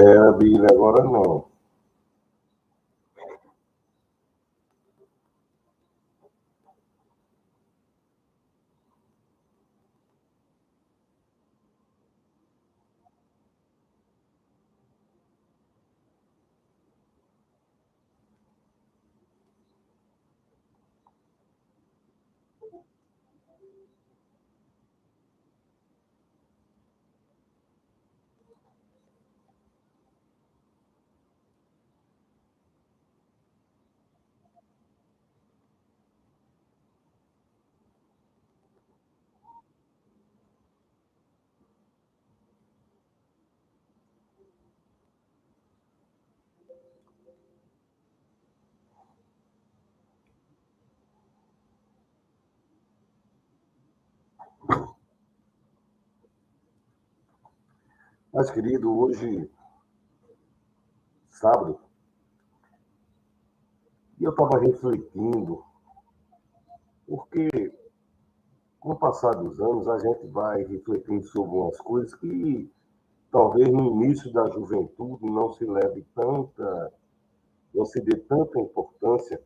A Bíblia agora não. Mas, querido, hoje, sábado, e eu estava refletindo, porque com o passar dos anos a gente vai refletindo sobre umas coisas que talvez no início da juventude não se dê tanta importância.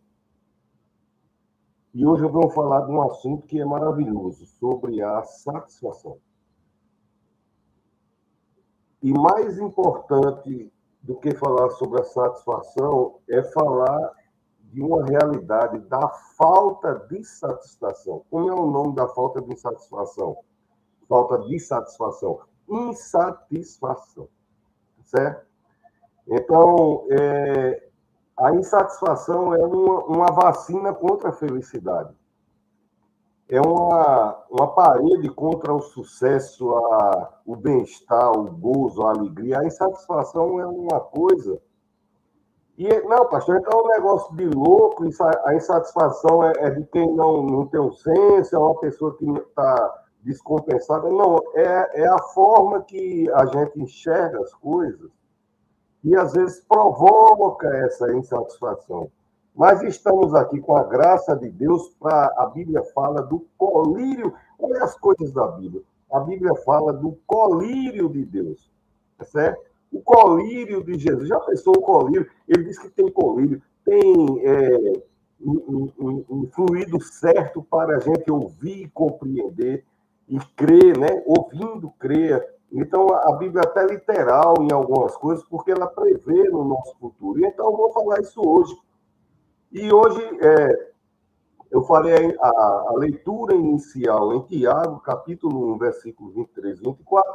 E hoje eu vou falar de um assunto que é maravilhoso, sobre a satisfação. E mais importante do que falar sobre a satisfação é falar de uma realidade da falta de satisfação. Como é o nome da falta de satisfação? Falta de satisfação. Insatisfação. Certo? Então, a insatisfação é uma vacina contra a felicidade. É uma parede contra o sucesso, o bem-estar, o gozo, a alegria. A insatisfação é uma coisa. Não, pastor, então é um negócio de louco, a insatisfação é de quem não tem um senso, é uma pessoa que está descompensada. Não, é a forma que a gente enxerga as coisas e às vezes provoca essa insatisfação. Mas estamos aqui com a graça de Deus a Bíblia fala do colírio. Olha as coisas da Bíblia. A Bíblia fala do colírio de Deus, certo? O colírio de Jesus. Já pensou o colírio? Ele diz que tem colírio, tem um fluido certo para a gente ouvir, compreender e crer, né? Ouvindo, crer. Então, a Bíblia é até literal em algumas coisas, porque ela prevê no nosso futuro. E então, eu vou falar isso hoje. E hoje, eu farei a leitura inicial em Tiago, capítulo 1, versículos 23 e 24,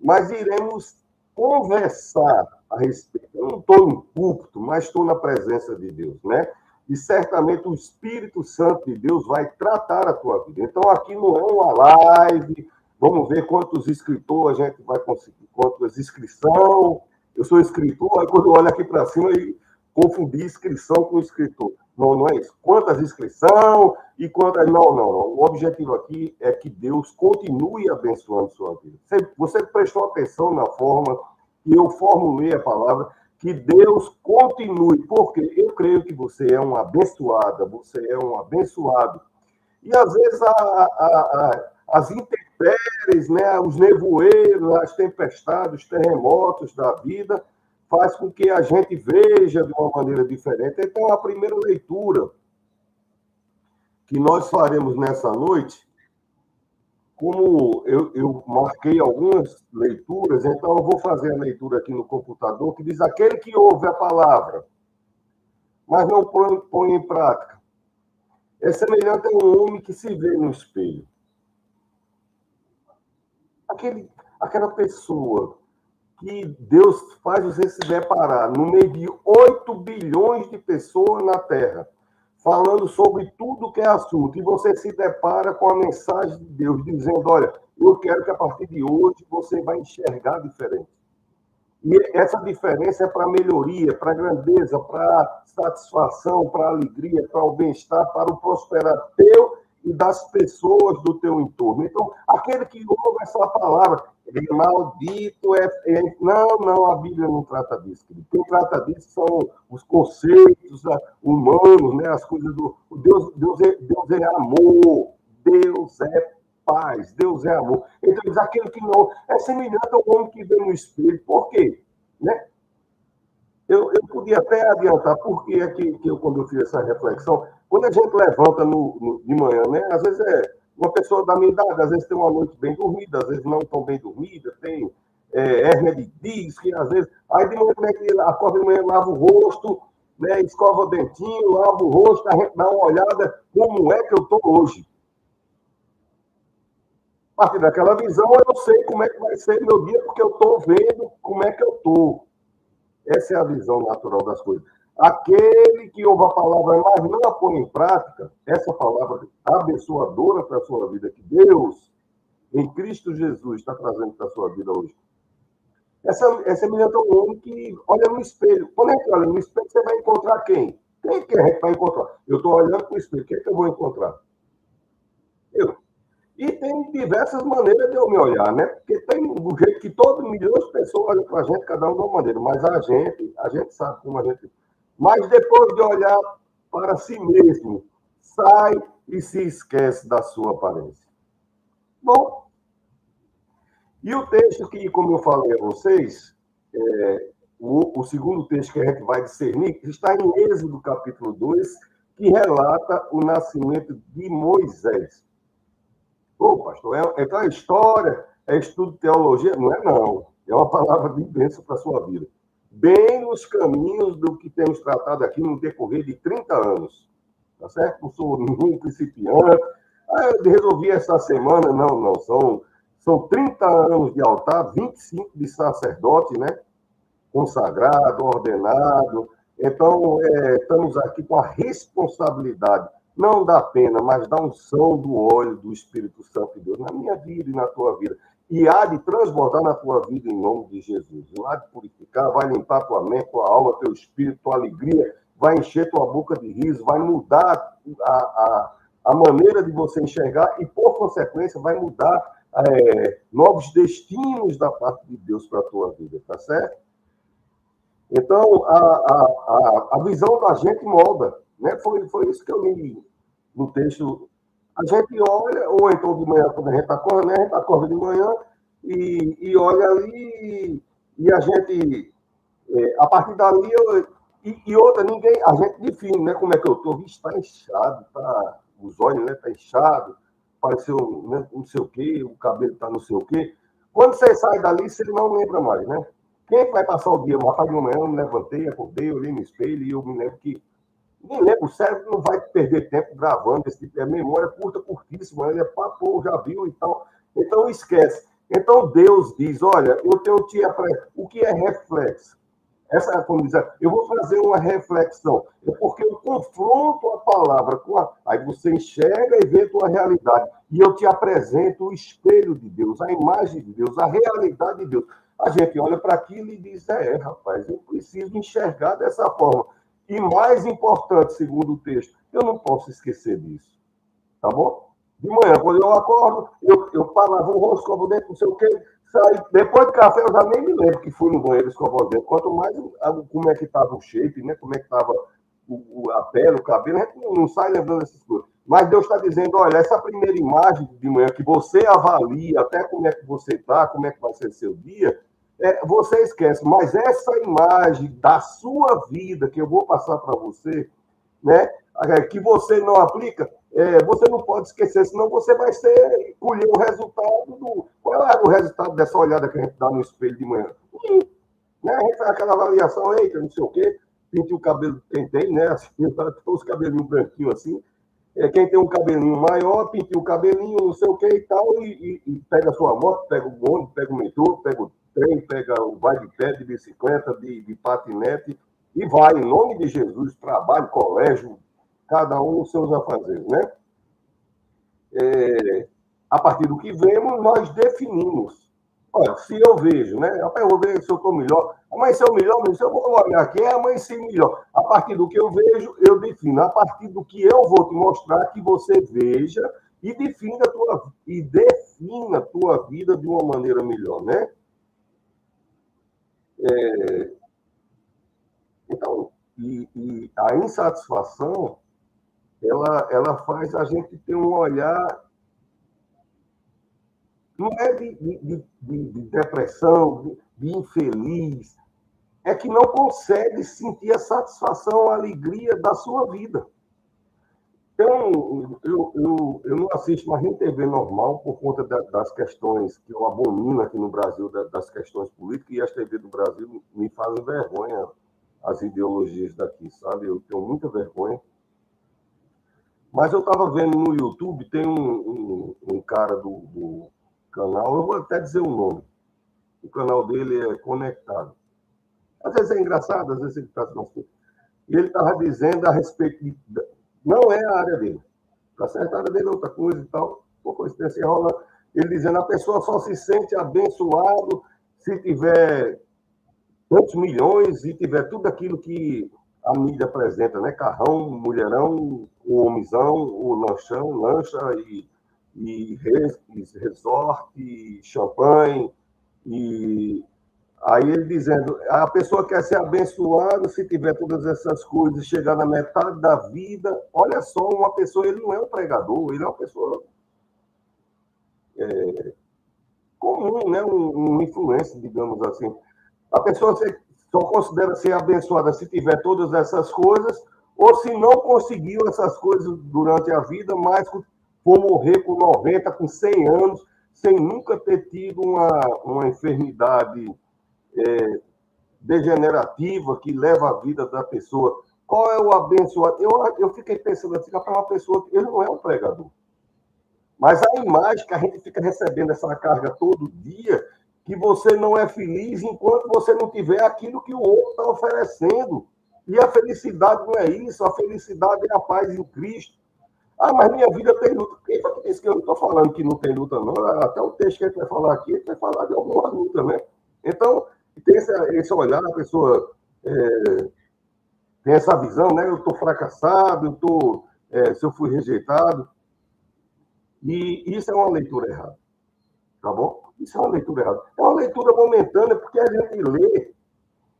mas iremos conversar a respeito. Eu não estou no púlpito, mas estou na presença de Deus, né? E certamente o Espírito Santo de Deus vai tratar a tua vida. Então, aqui não é uma live, vamos ver quantos escritores a gente vai conseguir, quantas inscrição. Eu sou escritor, aí quando eu olho aqui para cima, eu confundi inscrição com escritor. Não é isso. Quantas inscrição e quantas... Não. O objetivo aqui é que Deus continue abençoando sua vida. Você prestou atenção na forma que eu formulei a palavra, que Deus continue, porque eu creio que você é uma abençoada, você é um abençoado. E às vezes as intempéries, né, os nevoeiros, as tempestades, os terremotos da vida faz com que a gente veja de uma maneira diferente. Então, a primeira leitura que nós faremos nessa noite, como eu marquei algumas leituras, então eu vou fazer a leitura aqui no computador, que diz: aquele que ouve a palavra, mas não põe em prática, é semelhante a um homem que se vê no espelho. Aquela pessoa que Deus faz você se deparar no meio de 8 bilhões de pessoas na Terra, falando sobre tudo que é assunto, e você se depara com a mensagem de Deus, dizendo: olha, eu quero que a partir de hoje você vai enxergar diferente. E essa diferença é para melhoria, para grandeza, para satisfação, para alegria, para o bem-estar, para o prosperar teu e das pessoas do teu entorno. Então, aquele que ouve essa palavra, ele é maldito, Não, a Bíblia não trata disso. Quem trata disso são os conceitos humanos, né? As coisas do... Deus é amor, Deus é paz, Deus é amor. Então, diz: aquele que não é semelhante ao homem que vê no espelho. Por quê? Né? podia até adiantar, porque é que quando eu fiz essa reflexão, quando a gente levanta de manhã, né? Às vezes uma pessoa da minha idade, às vezes tem uma noite bem dormida, às vezes não tão bem dormida, tem hérnia de disco, às vezes. Aí de manhã, como é que acorda de manhã, lava o rosto, né? Escova o dentinho, lava o rosto, a gente dá uma olhada como é que eu estou hoje. A partir daquela visão, eu sei como é que vai ser meu dia, porque eu estou vendo como é que eu estou. Essa é a visão natural das coisas. Aquele que ouve a palavra, mas não a põe em prática, essa palavra abençoadora para a sua vida, que Deus, em Cristo Jesus, está trazendo para a sua vida hoje. Essa menina é um homem que olha no espelho. Quando a gente olha no espelho, você vai encontrar quem? Quem que a gente vai encontrar? Eu estou olhando para o espelho, quem é que eu vou encontrar? Eu. E tem diversas maneiras de eu me olhar, né? Porque tem do jeito que todo milhões de pessoas olham para a gente, cada um de uma maneira. Mas a gente sabe como a gente. Mas depois de olhar para si mesmo, sai e se esquece da sua aparência. Bom, e o texto que, como eu falei a vocês, o segundo texto que a gente vai discernir, está em Êxodo capítulo 2, que relata o nascimento de Moisés. Ô, pastor, então é história, é estudo de teologia? Não é, não. É uma palavra de bênção para a sua vida. Bem nos caminhos do que temos tratado aqui no decorrer de 30 anos. Tá certo? Não sou nenhum principiante. Eu resolvi essa semana, não. São 30 anos de altar, 25 de sacerdote, né? Consagrado, ordenado. Então, estamos aqui com a responsabilidade não da pena, mas da unção do óleo do Espírito Santo de Deus na minha vida e na tua vida. E há de transbordar na tua vida em nome de Jesus. E há de purificar, vai limpar tua mente, tua alma, teu espírito, tua alegria, vai encher tua boca de riso, vai mudar a maneira de você enxergar e, por consequência, vai mudar novos destinos da parte de Deus para a tua vida, tá certo? Então, a visão da gente molda. Né? Foi isso que eu li no texto. A gente olha, ou então de manhã, quando a gente acorda, né? A gente acorda de manhã e olha ali e a gente, a partir dali, e outra, a gente define, né? Como é que eu estou? Está inchado, tá, os olhos, né? Está inchado, pareceu, né? Não sei o quê, o cabelo está não sei o quê. Quando você sai dali, você não lembra mais, né? Quem vai passar o dia? Uma tarde de manhã, eu me levantei, acordei, olhei no espelho e eu me lembro que nem lembro, o cérebro não vai perder tempo gravando esse tipo de memória curtíssima, ele é papo, já viu e tal. Então, esquece. Então, Deus diz, olha, eu tenho te o que é reflexo? Essa, como diz, eu vou fazer uma reflexão. É porque eu confronto a palavra com aí você enxerga e vê a tua realidade. E eu te apresento o espelho de Deus, a imagem de Deus, a realidade de Deus. A gente olha para aquilo e diz, rapaz, eu preciso enxergar dessa forma. E mais importante, segundo o texto, eu não posso esquecer disso. Tá bom? De manhã, quando eu acordo, eu parava o rosto, escovo o dente, não sei o quê, saí. Depois do café, eu já nem me lembro que fui no banheiro escovar o dente. Quanto mais como é que estava o shape, né? Como é que estava a pele, o cabelo, a gente não sai lembrando dessas coisas. Mas Deus está dizendo, olha, essa primeira imagem de manhã que você avalia até como é que você está, como é que vai ser seu dia, você esquece, mas essa imagem da sua vida que eu vou passar para você, né, que você não aplica, você não pode esquecer, senão você vai colher o resultado Qual é o resultado dessa olhada que a gente dá no espelho de manhã? Né? A gente faz aquela avaliação, eita, não sei o quê, pinte o cabelo, quem tem, né? Assim, os cabelinhos branquinhos assim. Quem tem um cabelinho maior, pinta o cabelinho, não sei o que e tal, e pega a sua moto, pega o ônibus, pega o metrô, pega o trem, vai de pé, de bicicleta, de patinete, e vai, em nome de Jesus, trabalho, colégio, cada um os seus afazeres, né? A partir do que vemos, nós definimos. Olha, se eu vejo, né? Eu vou ver se eu estou melhor. Amanheceu melhor, se eu vou olhar aqui, amanheci melhor. A partir do que eu vejo, eu defino. A partir do que eu vou te mostrar, que você veja e defina a tua vida de uma maneira melhor, né? Então, e a insatisfação, ela faz a gente ter um olhar. Não é de depressão, de infeliz, é que não consegue sentir a satisfação, a alegria da sua vida. Então, eu não assisto mais nem TV normal por conta das questões que eu abomino aqui no Brasil, das questões políticas, e as TV do Brasil me fazem vergonha, as ideologias daqui, sabe? Eu tenho muita vergonha. Mas eu estava vendo no YouTube, tem um cara do canal, eu vou até dizer o nome. O canal dele é Conectado. Às vezes é engraçado, às vezes ele está transmitindo. E ele estava dizendo a respeito de... Não é a área dele. Está certo? A área dele é outra coisa e tal. Por coincidência rola. Ele dizendo a pessoa só se sente abençoado se tiver tantos milhões e tiver tudo aquilo que a mídia apresenta, né? Carrão, mulherão, o homizão, o lanchão, lancha e resort, e champanhe, e aí ele dizendo, a pessoa quer ser abençoada se tiver todas essas coisas, chegar na metade da vida. Olha só, uma pessoa, ele não é um pregador, ele é uma pessoa comum, né? Um influencer, digamos assim. A pessoa só considera ser abençoada se tiver todas essas coisas, ou se não conseguiu essas coisas durante a vida, mas for morrer com 90, com 100 anos, sem nunca ter tido uma enfermidade degenerativa que leva a vida da pessoa. Qual é o abençoado? Eu fiquei pensando assim, para uma pessoa que ele não é um pregador. Mas a imagem que a gente fica recebendo essa carga todo dia, que você não é feliz enquanto você não tiver aquilo que o outro está oferecendo. E a felicidade não é isso, a felicidade é a paz em Cristo. Ah, mas minha vida tem luta. Quem foi que disse que eu não estou falando que não tem luta, não? Até o texto que a gente vai falar aqui, a gente vai falar de alguma luta, né? Então, tem esse olhar, a pessoa tem essa visão, né? Eu estou fracassado, se eu fui rejeitado. E isso é uma leitura errada, tá bom? Isso é uma leitura errada. É uma leitura momentânea, porque a gente lê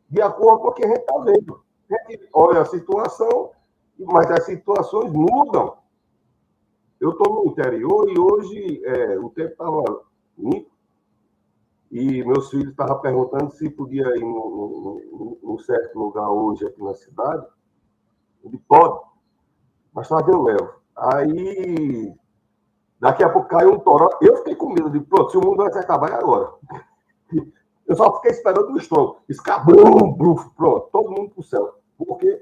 de acordo com o que a gente está vendo. A gente olha a situação, mas as situações mudam. Eu estou no interior e hoje o tempo estava limpo e meus filhos estavam perguntando se podia ir num certo lugar hoje aqui na cidade. Ele pode, mas tarde eu levo. Aí, daqui a pouco caiu um toró. Eu fiquei com medo de, pronto, se o mundo vai se acabar, é agora. Eu só fiquei esperando o estrondo. Escabum, pronto, todo mundo para o céu. Porque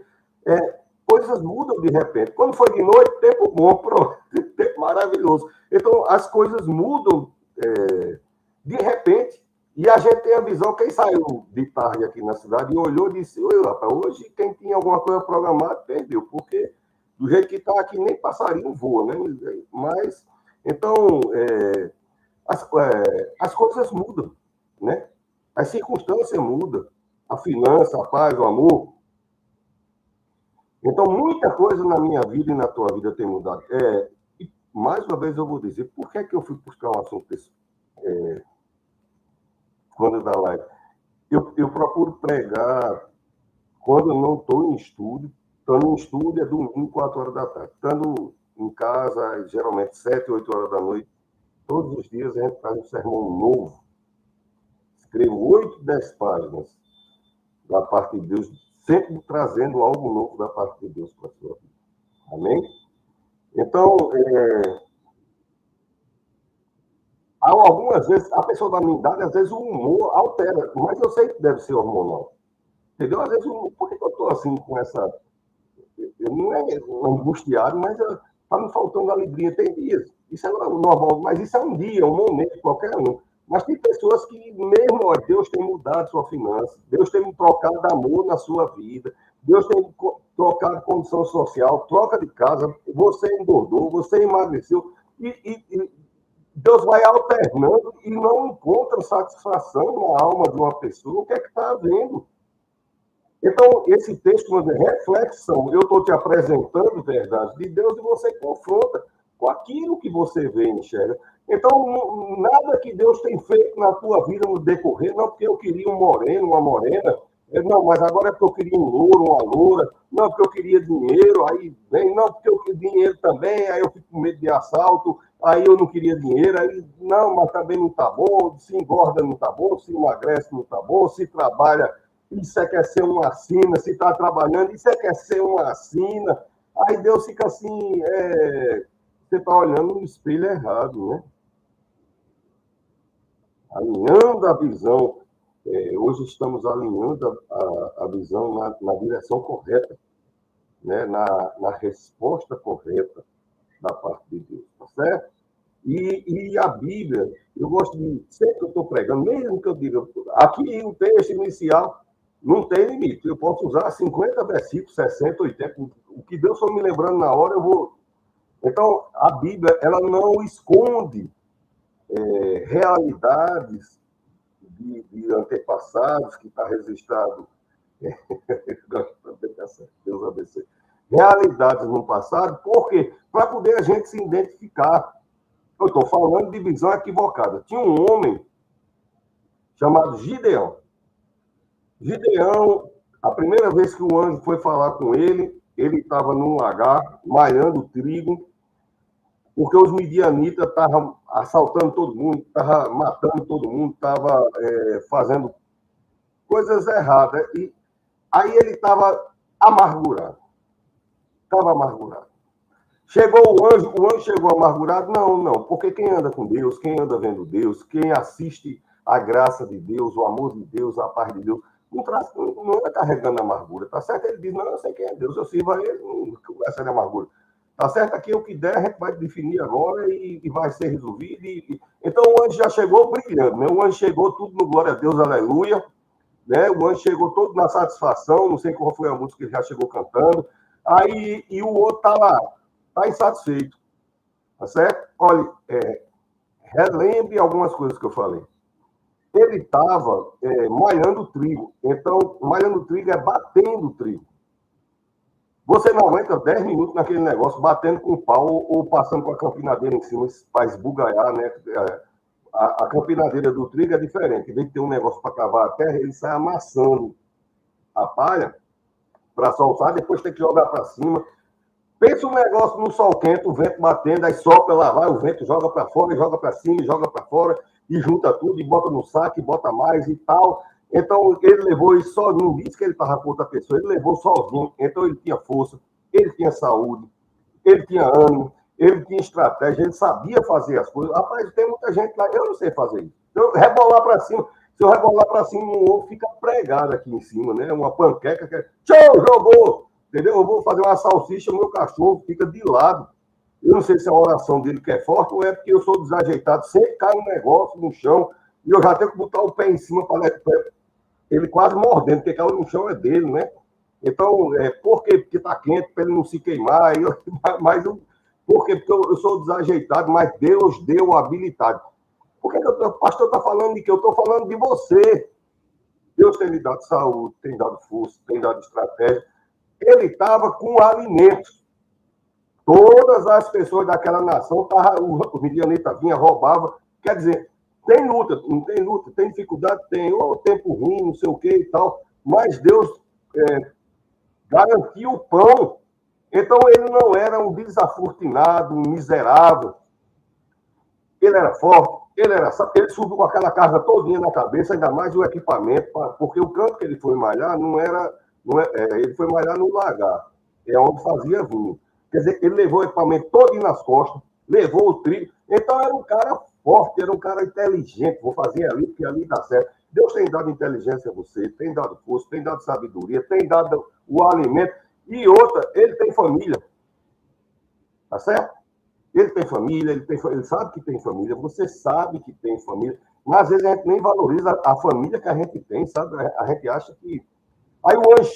coisas mudam de repente. Quando foi de noite, tempo bom, pronto, tempo maravilhoso. Então, as coisas mudam de repente, e a gente tem a visão, quem saiu de tarde aqui na cidade e olhou e disse, oi, rapaz, hoje quem tinha alguma coisa programada perdeu, porque do jeito que está aqui, nem passarinho voa, né? Mas, então, as coisas mudam, né? As circunstâncias mudam, a finança, a paz, o amor. Então, muita coisa na minha vida e na tua vida tem mudado. E, mais uma vez, eu vou dizer, por que eu fui buscar um assunto desse? Quando da live. Eu procuro pregar quando eu não estou em estúdio. Estando em estúdio é domingo, 4 horas da tarde. Estando em casa, geralmente 7, 8 horas da noite, todos os dias a gente faz um sermão novo. Escrevo 8, 10 páginas da parte de Deus, sempre trazendo algo novo da parte de Deus para a sua vida. Amém? Então, há algumas vezes, a pessoa da minha idade, às vezes o humor altera, mas eu sei que deve ser hormonal. Entendeu? Às vezes, por que eu estou assim com essa... Eu não é angustiado, mas está me faltando alegria. Tem dias. Isso é normal, mas isso é um dia, um momento, qualquer um. Mas tem pessoas que, mesmo, ó, Deus tem mudado sua finança, Deus tem trocado amor na sua vida, Deus tem trocado condição social, troca de casa, você engordou, você emagreceu, e Deus vai alternando e não encontra satisfação na alma de uma pessoa. O que é que está havendo? Então, esse texto é reflexão. Eu estou te apresentando verdade de Deus e você confronta com aquilo que você vê e enxerga. Então, nada que Deus tem feito na tua vida no decorrer, não porque eu queria um moreno, uma morena, não, mas agora é porque eu queria um louro, uma loura, não, porque eu queria dinheiro, aí vem, não, porque eu queria dinheiro também, aí eu fico com medo de assalto, aí eu não queria dinheiro, aí não, mas também não está bom, se engorda não está bom, se emagrece não está bom, se trabalha e você quer ser uma assina, se está trabalhando, e você quer ser uma assina. Aí Deus fica assim, você está olhando no espelho errado, né? Alinhando a visão. Hoje estamos alinhando a visão na direção correta, né? Na resposta correta da parte de Deus, tá certo? E a Bíblia, eu gosto de, sempre que eu estou pregando, mesmo que eu diga, aqui o texto inicial não tem limite, eu posso usar 50 versículos, 60, 80, o que Deus for me lembrando na hora, eu vou. Então, a Bíblia, ela não esconde realidades de antepassados, que está registrado, Deus abençoe, realidades no passado, por quê? Para poder a gente se identificar. Eu estou falando de visão equivocada. Tinha um homem chamado Gideão. Gideão, a primeira vez que o anjo foi falar com ele estava num lagar, malhando trigo, porque os midianitas estavam assaltando todo mundo, estavam matando todo mundo, estavam fazendo coisas erradas. E aí ele estava amargurado. Estava amargurado. Chegou o anjo chegou amargurado? Não, não, porque quem anda com Deus, quem anda vendo Deus, quem assiste a graça de Deus, o amor de Deus, a paz de Deus, não anda carregando amargura, tá certo? Ele diz, não, eu sei quem é Deus, eu sirvo a ele, não conversa de amargura. Tá certo? Aqui o que der, a gente vai definir agora e vai ser resolvido. Então o anjo já chegou brilhando, né? O anjo chegou tudo no glória a Deus, aleluia, né? O anjo chegou todo na satisfação, não sei qual foi a música que ele já chegou cantando. Aí, e o outro tá lá, tá insatisfeito, tá certo? Olha, relembre algumas coisas que eu falei. Ele estava malhando trigo. Então, malhando trigo é batendo trigo. Você não aguenta 10 minutos naquele negócio, batendo com o pau ou passando com a campinadeira em cima para esbugalhar, né? A campinadeira do trigo é diferente. Em vez de ter um negócio para cavar a terra, ele sai amassando a palha para soltar, depois tem que jogar para cima. Pensa um negócio no sol quente, o vento batendo, aí sopra, lá vai, o vento joga para fora, joga para cima, joga para fora, e junta tudo, e bota no saco, e bota mais e tal. Então, ele levou isso sozinho, não disse que ele estava com outra pessoa, ele levou sozinho. Então, ele tinha força, ele tinha saúde, ele tinha ânimo, ele tinha estratégia, ele sabia fazer as coisas. Rapaz, tem muita gente lá, eu não sei fazer isso. Eu rebolar para cima, se eu rebolar para cima, um ovo fica pregado aqui em cima, né? Uma panqueca que show, jogou! Entendeu? Eu vou fazer uma salsicha, o meu cachorro fica de lado. Eu não sei se é a oração dele que é forte ou é porque eu sou desajeitado. Sempre cai um negócio no chão e eu já tenho que botar o pé em cima para ele quase mordendo, porque caiu no chão é dele, né? Então, por quê? Porque está quente, para ele não se queimar. Por quê? Porque eu sou desajeitado, mas Deus deu habilidade. Por que o pastor está falando de que eu estou falando de você? Deus tem lhe dado saúde, tem dado força, tem dado estratégia. Ele estava com alimentos. Todas as pessoas daquela nação, o midianita vinha, roubava. Quer dizer, tem luta, não tem luta, tem dificuldade, tem tempo ruim, não sei o que e tal, mas Deus garantiu o pão. Então ele não era um desafortunado, um miserável. Ele era forte, ele subiu com aquela carga todinha na cabeça, ainda mais o equipamento, porque o campo que ele foi malhar ele foi malhar no lagar, é onde fazia vinho. Quer dizer, ele levou o equipamento todinho nas costas, levou o trigo, então era um cara forte, era um cara inteligente, vou fazer ali, porque ali dá certo. Deus tem dado inteligência a você, tem dado força, tem dado sabedoria, tem dado o alimento, e outra, ele tem família, tá certo? Ele tem família, ele sabe que tem família, você sabe que tem família, mas às vezes a gente nem valoriza a família que a gente tem, sabe? A gente acha que. Aí o anjo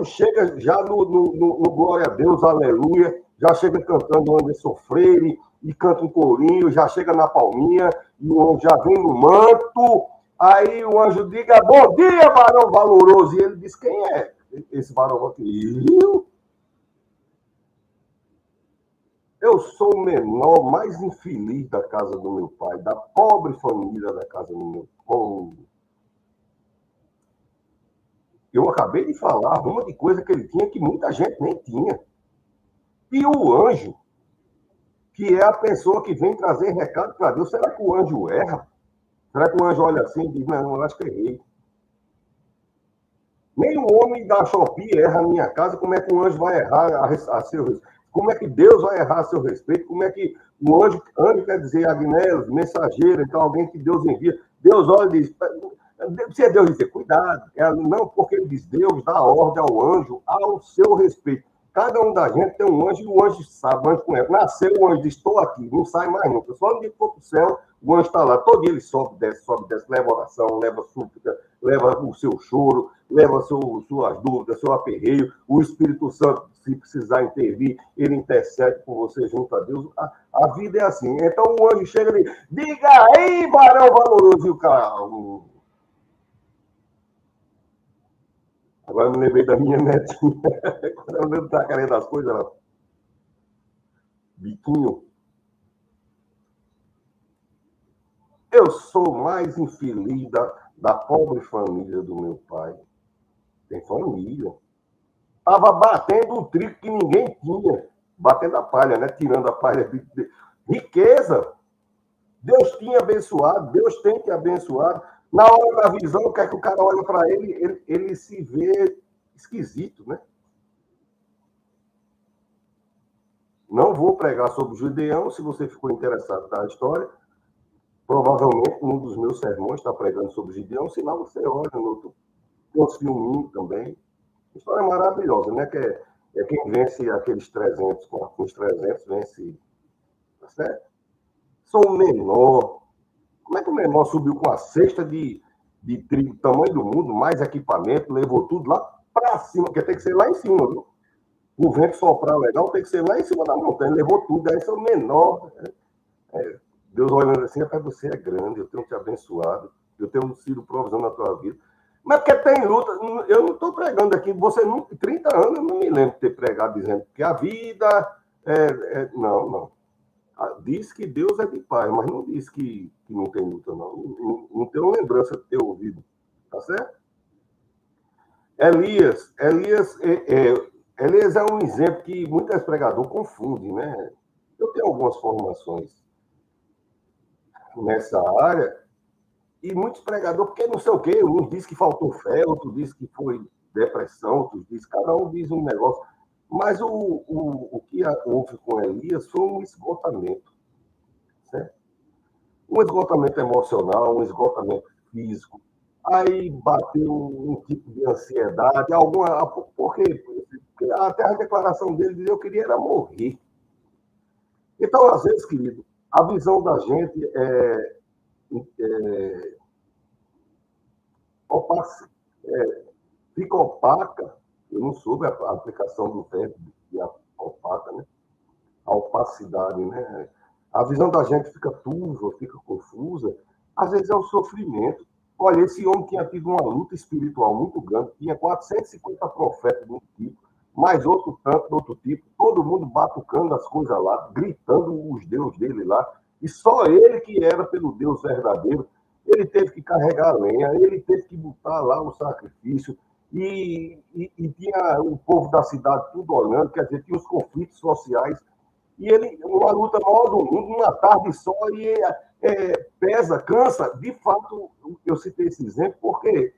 chega já no Glória a Deus, aleluia, já chega cantando o Anderson Freire, e canta um corinho, já chega na palminha, e o anjo já vem no manto, aí o anjo diga, bom dia, varão valoroso, e ele diz, quem é esse varão aqui? Eu sou o menor, mais infeliz da casa do meu pai, da pobre família da casa do meu pai. Eu acabei de falar uma de coisa que ele tinha que muita gente nem tinha. E o anjo, que é a pessoa que vem trazer recado para Deus, será que o anjo erra? Será que o anjo olha assim e diz, não, eu acho que errei. Nem o homem da Shopee erra a minha casa, como é que um anjo vai errar a seu respeito? Como é que Deus vai errar a seu respeito? Como é que o anjo quer dizer Agnello, mensageiro, então alguém que Deus envia. Deus olha e diz, se é Deus dizer, cuidado. Não, porque ele diz, Deus dá ordem ao anjo ao seu respeito. Cada um da gente tem um anjo e o anjo sabe, o anjo conhece. Nasceu, o anjo diz, estou aqui, não sai mais nunca. Só no dia que for para o céu, o anjo está lá. Todo dia ele sobe, desce, leva oração, leva súplica, leva o seu choro, leva suas dúvidas, seu aperreio. O Espírito Santo, se precisar intervir, ele intercede por você junto a Deus. A vida é assim. Então o anjo chega e diz, diga aí, varão valoroso, e o cara... Agora eu me lembrei da minha netinha. Quando eu lembro da cara das coisas, ela... Biquinho. Eu sou mais infeliz da pobre família do meu pai. Tem família. Estava batendo um trigo que ninguém tinha. Batendo a palha, né? Tirando a palha. Riqueza. Deus tinha abençoado, Deus tem que abençoar. Na hora da visão, o que é que o cara olha para ele se vê esquisito, né? Não vou pregar sobre o Gideão, se você ficou interessado na história. Provavelmente, um dos meus sermões está pregando sobre o Gideão, senão você olha no outro. Tem uns filminhos também. História maravilhosa, né? Que é quem vence aqueles 300, com os 300 vence, tá certo? Sou o menor. Como é que o menor subiu com a cesta de trigo do tamanho do mundo, mais equipamento, levou tudo lá para cima, porque tem que ser lá em cima, viu? O vento soprar legal, tem que ser lá em cima da montanha, levou tudo, aí sou menor. Deus olhando assim, rapaz, você é grande, eu tenho te abençoado, eu tenho sido provisão na tua vida. Mas porque tem luta, eu não estou pregando aqui, você não, 30 anos eu não me lembro de ter pregado dizendo que a vida não. Diz que Deus é de paz, mas não diz que não tem luta, não. Não tenho lembrança de ter ouvido, tá certo? Elias é um exemplo que muitos pregadores confundem, né? Eu tenho algumas formações nessa área, e muitos pregadores, porque não sei o quê, uns dizem que faltou fé, outros dizem que foi depressão, outros dizem, cada um diz um negócio. Mas o que houve com Elias foi um esgotamento, certo? Um esgotamento emocional, um esgotamento físico. Aí bateu um tipo de ansiedade, por quê? Porque até a declaração dele dizia, eu queria era morrer. Então, às vezes, querido, a visão da gente fica opaca. Eu não soube a aplicação do verbo de opaca, né? A opacidade, né? A visão da gente fica turva, fica confusa. Às vezes é o sofrimento. Olha, esse homem tinha tido uma luta espiritual muito grande, tinha 450 profetas de um tipo, mais outro tanto de outro tipo, todo mundo batucando as coisas lá, gritando os deuses dele lá, e só ele que era pelo Deus verdadeiro, ele teve que carregar a lenha, ele teve que botar lá o sacrifício, e tinha o povo da cidade tudo olhando, quer dizer, tinha os conflitos sociais, e ele, uma luta maior do mundo, uma tarde só, e pesa, cansa. De fato, eu citei esse exemplo porque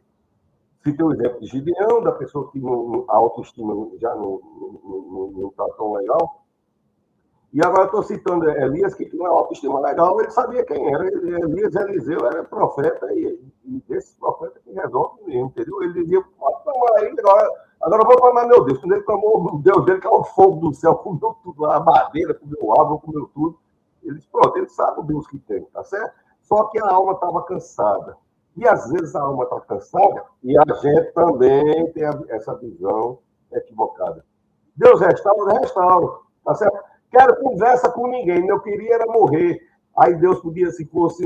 citei o exemplo de Gideão, da pessoa que a autoestima já não está tão legal. E agora estou citando Elias, que tinha uma autoestima legal, ele sabia quem era. Elias Eliseu era profeta, e esse profeta que resolve mesmo, entendeu? Ele dizia, pode tomar aí, agora eu vou clamar meu Deus. Quando ele clamou o Deus dele, que é o fogo do céu, comeu tudo, a madeira, comeu árvore, comeu tudo. Ele disse, pronto, ele sabe o Deus que tem, tá certo? Só que a alma estava cansada. E às vezes a alma está cansada e a gente também tem essa visão equivocada. Deus restaura, tá certo? Quero conversa com ninguém, eu queria era morrer. Aí Deus podia, se fosse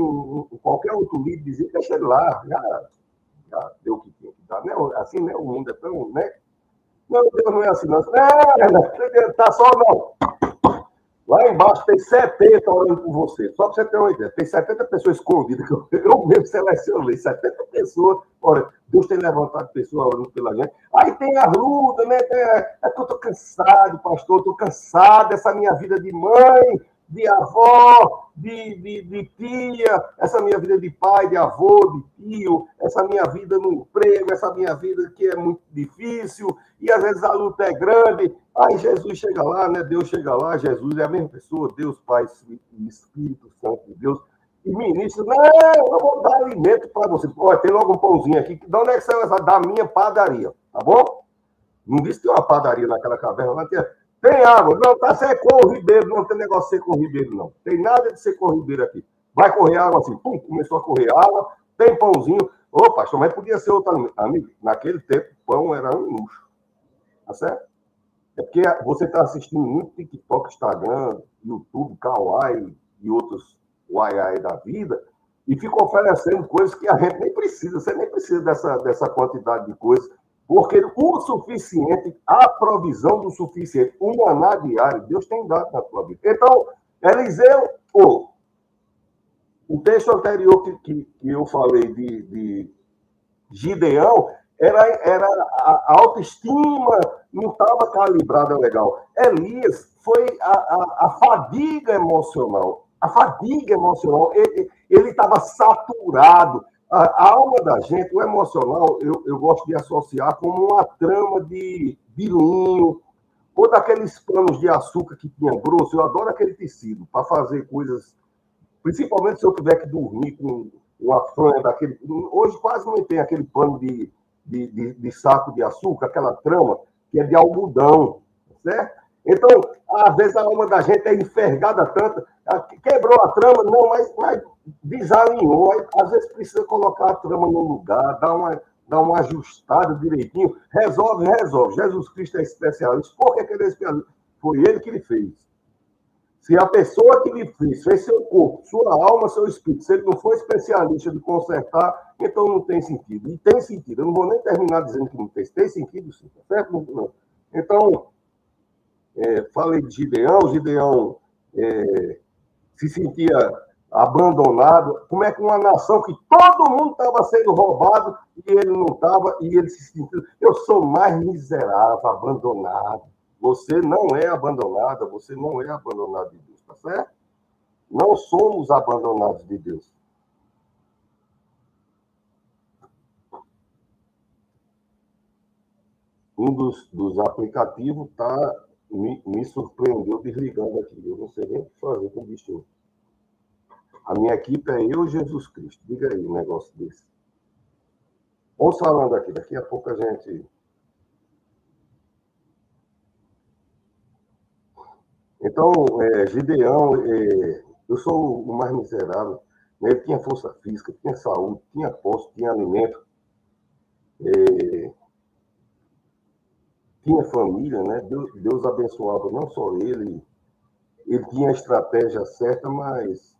qualquer outro líder, dizer, deixa ele lá, já deu o que tinha que dar. Né? Assim, né? O mundo é tão, né? Não, Deus não é assim, não. Não, tá só não. Lá embaixo tem 70 orando por você. Só para você ter uma ideia. Tem 70 pessoas escondidas. Eu mesmo selecionei 70 pessoas. Olha, Deus tem levantado pessoas orando pela gente. Aí tem a luta, né? É que eu estou cansado, pastor. Estou cansado dessa minha vida de mãe. de avó, de tia, essa minha vida de pai, de avô, de tio, essa minha vida no emprego, essa minha vida que é muito difícil, e às vezes a luta é grande. Aí Jesus chega lá, né? Deus chega lá, Jesus é a mesma pessoa, Deus Pai e Espírito Santo de Deus, e ministra, não, eu vou dar alimento para você. Olha, tem logo um pãozinho aqui, de onde é que saiu essa? Da minha padaria, tá bom? Não disse que tem uma padaria naquela caverna, mas tem água. Não, tá secou o ribeiro, não tem negócio de seco o ribeiro, não. Tem nada de seco o ribeiro aqui. Vai correr água assim, pum, começou a correr água, tem pãozinho. Ô, pastor, mas podia ser outro alimento. Amigo, naquele tempo, pão era um luxo. Tá certo? É porque você está assistindo muito TikTok, Instagram, YouTube, Kawaii e outros Waiai da vida, e fica oferecendo coisas que a gente nem precisa. Você nem precisa dessa quantidade de coisas, porque o suficiente, a provisão do suficiente, o maná diário, Deus tem dado na tua vida. Então, Eliseu, o texto anterior que eu falei de Gideão, era a autoestima não estava calibrada legal. Elias foi a fadiga emocional. A fadiga emocional, ele estava saturado. A alma da gente, o emocional, eu gosto de associar como uma trama de linho, ou daqueles panos de açúcar que tinha grosso. Eu adoro aquele tecido para fazer coisas, principalmente se eu tiver que dormir com uma fronha daquele. Hoje quase não tem aquele pano de saco de açúcar, aquela trama que é de algodão, certo? Então, às vezes a alma da gente é enfergada tanto, quebrou a trama, não, mas desalinhou. Às vezes precisa colocar a trama no lugar, dar uma ajustada direitinho, resolve. Jesus Cristo é especialista. Por que ele é especialista? Foi ele que ele fez. Se a pessoa que lhe fez seu corpo, sua alma, seu espírito, se ele não for especialista de consertar, então não tem sentido. E tem sentido. Eu não vou nem terminar dizendo que não tem. Tem sentido, sim. Tá certo? Não. Então, falei de Gideão. Gideão se sentia abandonado. Como é que uma nação que todo mundo estava sendo roubado e ele não estava, e ele se sentiu, eu sou mais miserável, abandonado. Você não é abandonada, você não é abandonado de Deus, tá certo? Não somos abandonados de Deus. Um dos aplicativos me surpreendeu desligando aqui. Eu não sei nem o que fazer com o bichinho. A minha equipe é eu e Jesus Cristo. Diga aí um negócio desse. Vamos falando aqui, daqui a pouco a gente. Então, Gideão, eu sou o mais miserável. Ele tinha força física, tinha saúde, tinha posse, tinha alimento, tinha família, né? Deus abençoava não só ele tinha a estratégia certa, mas.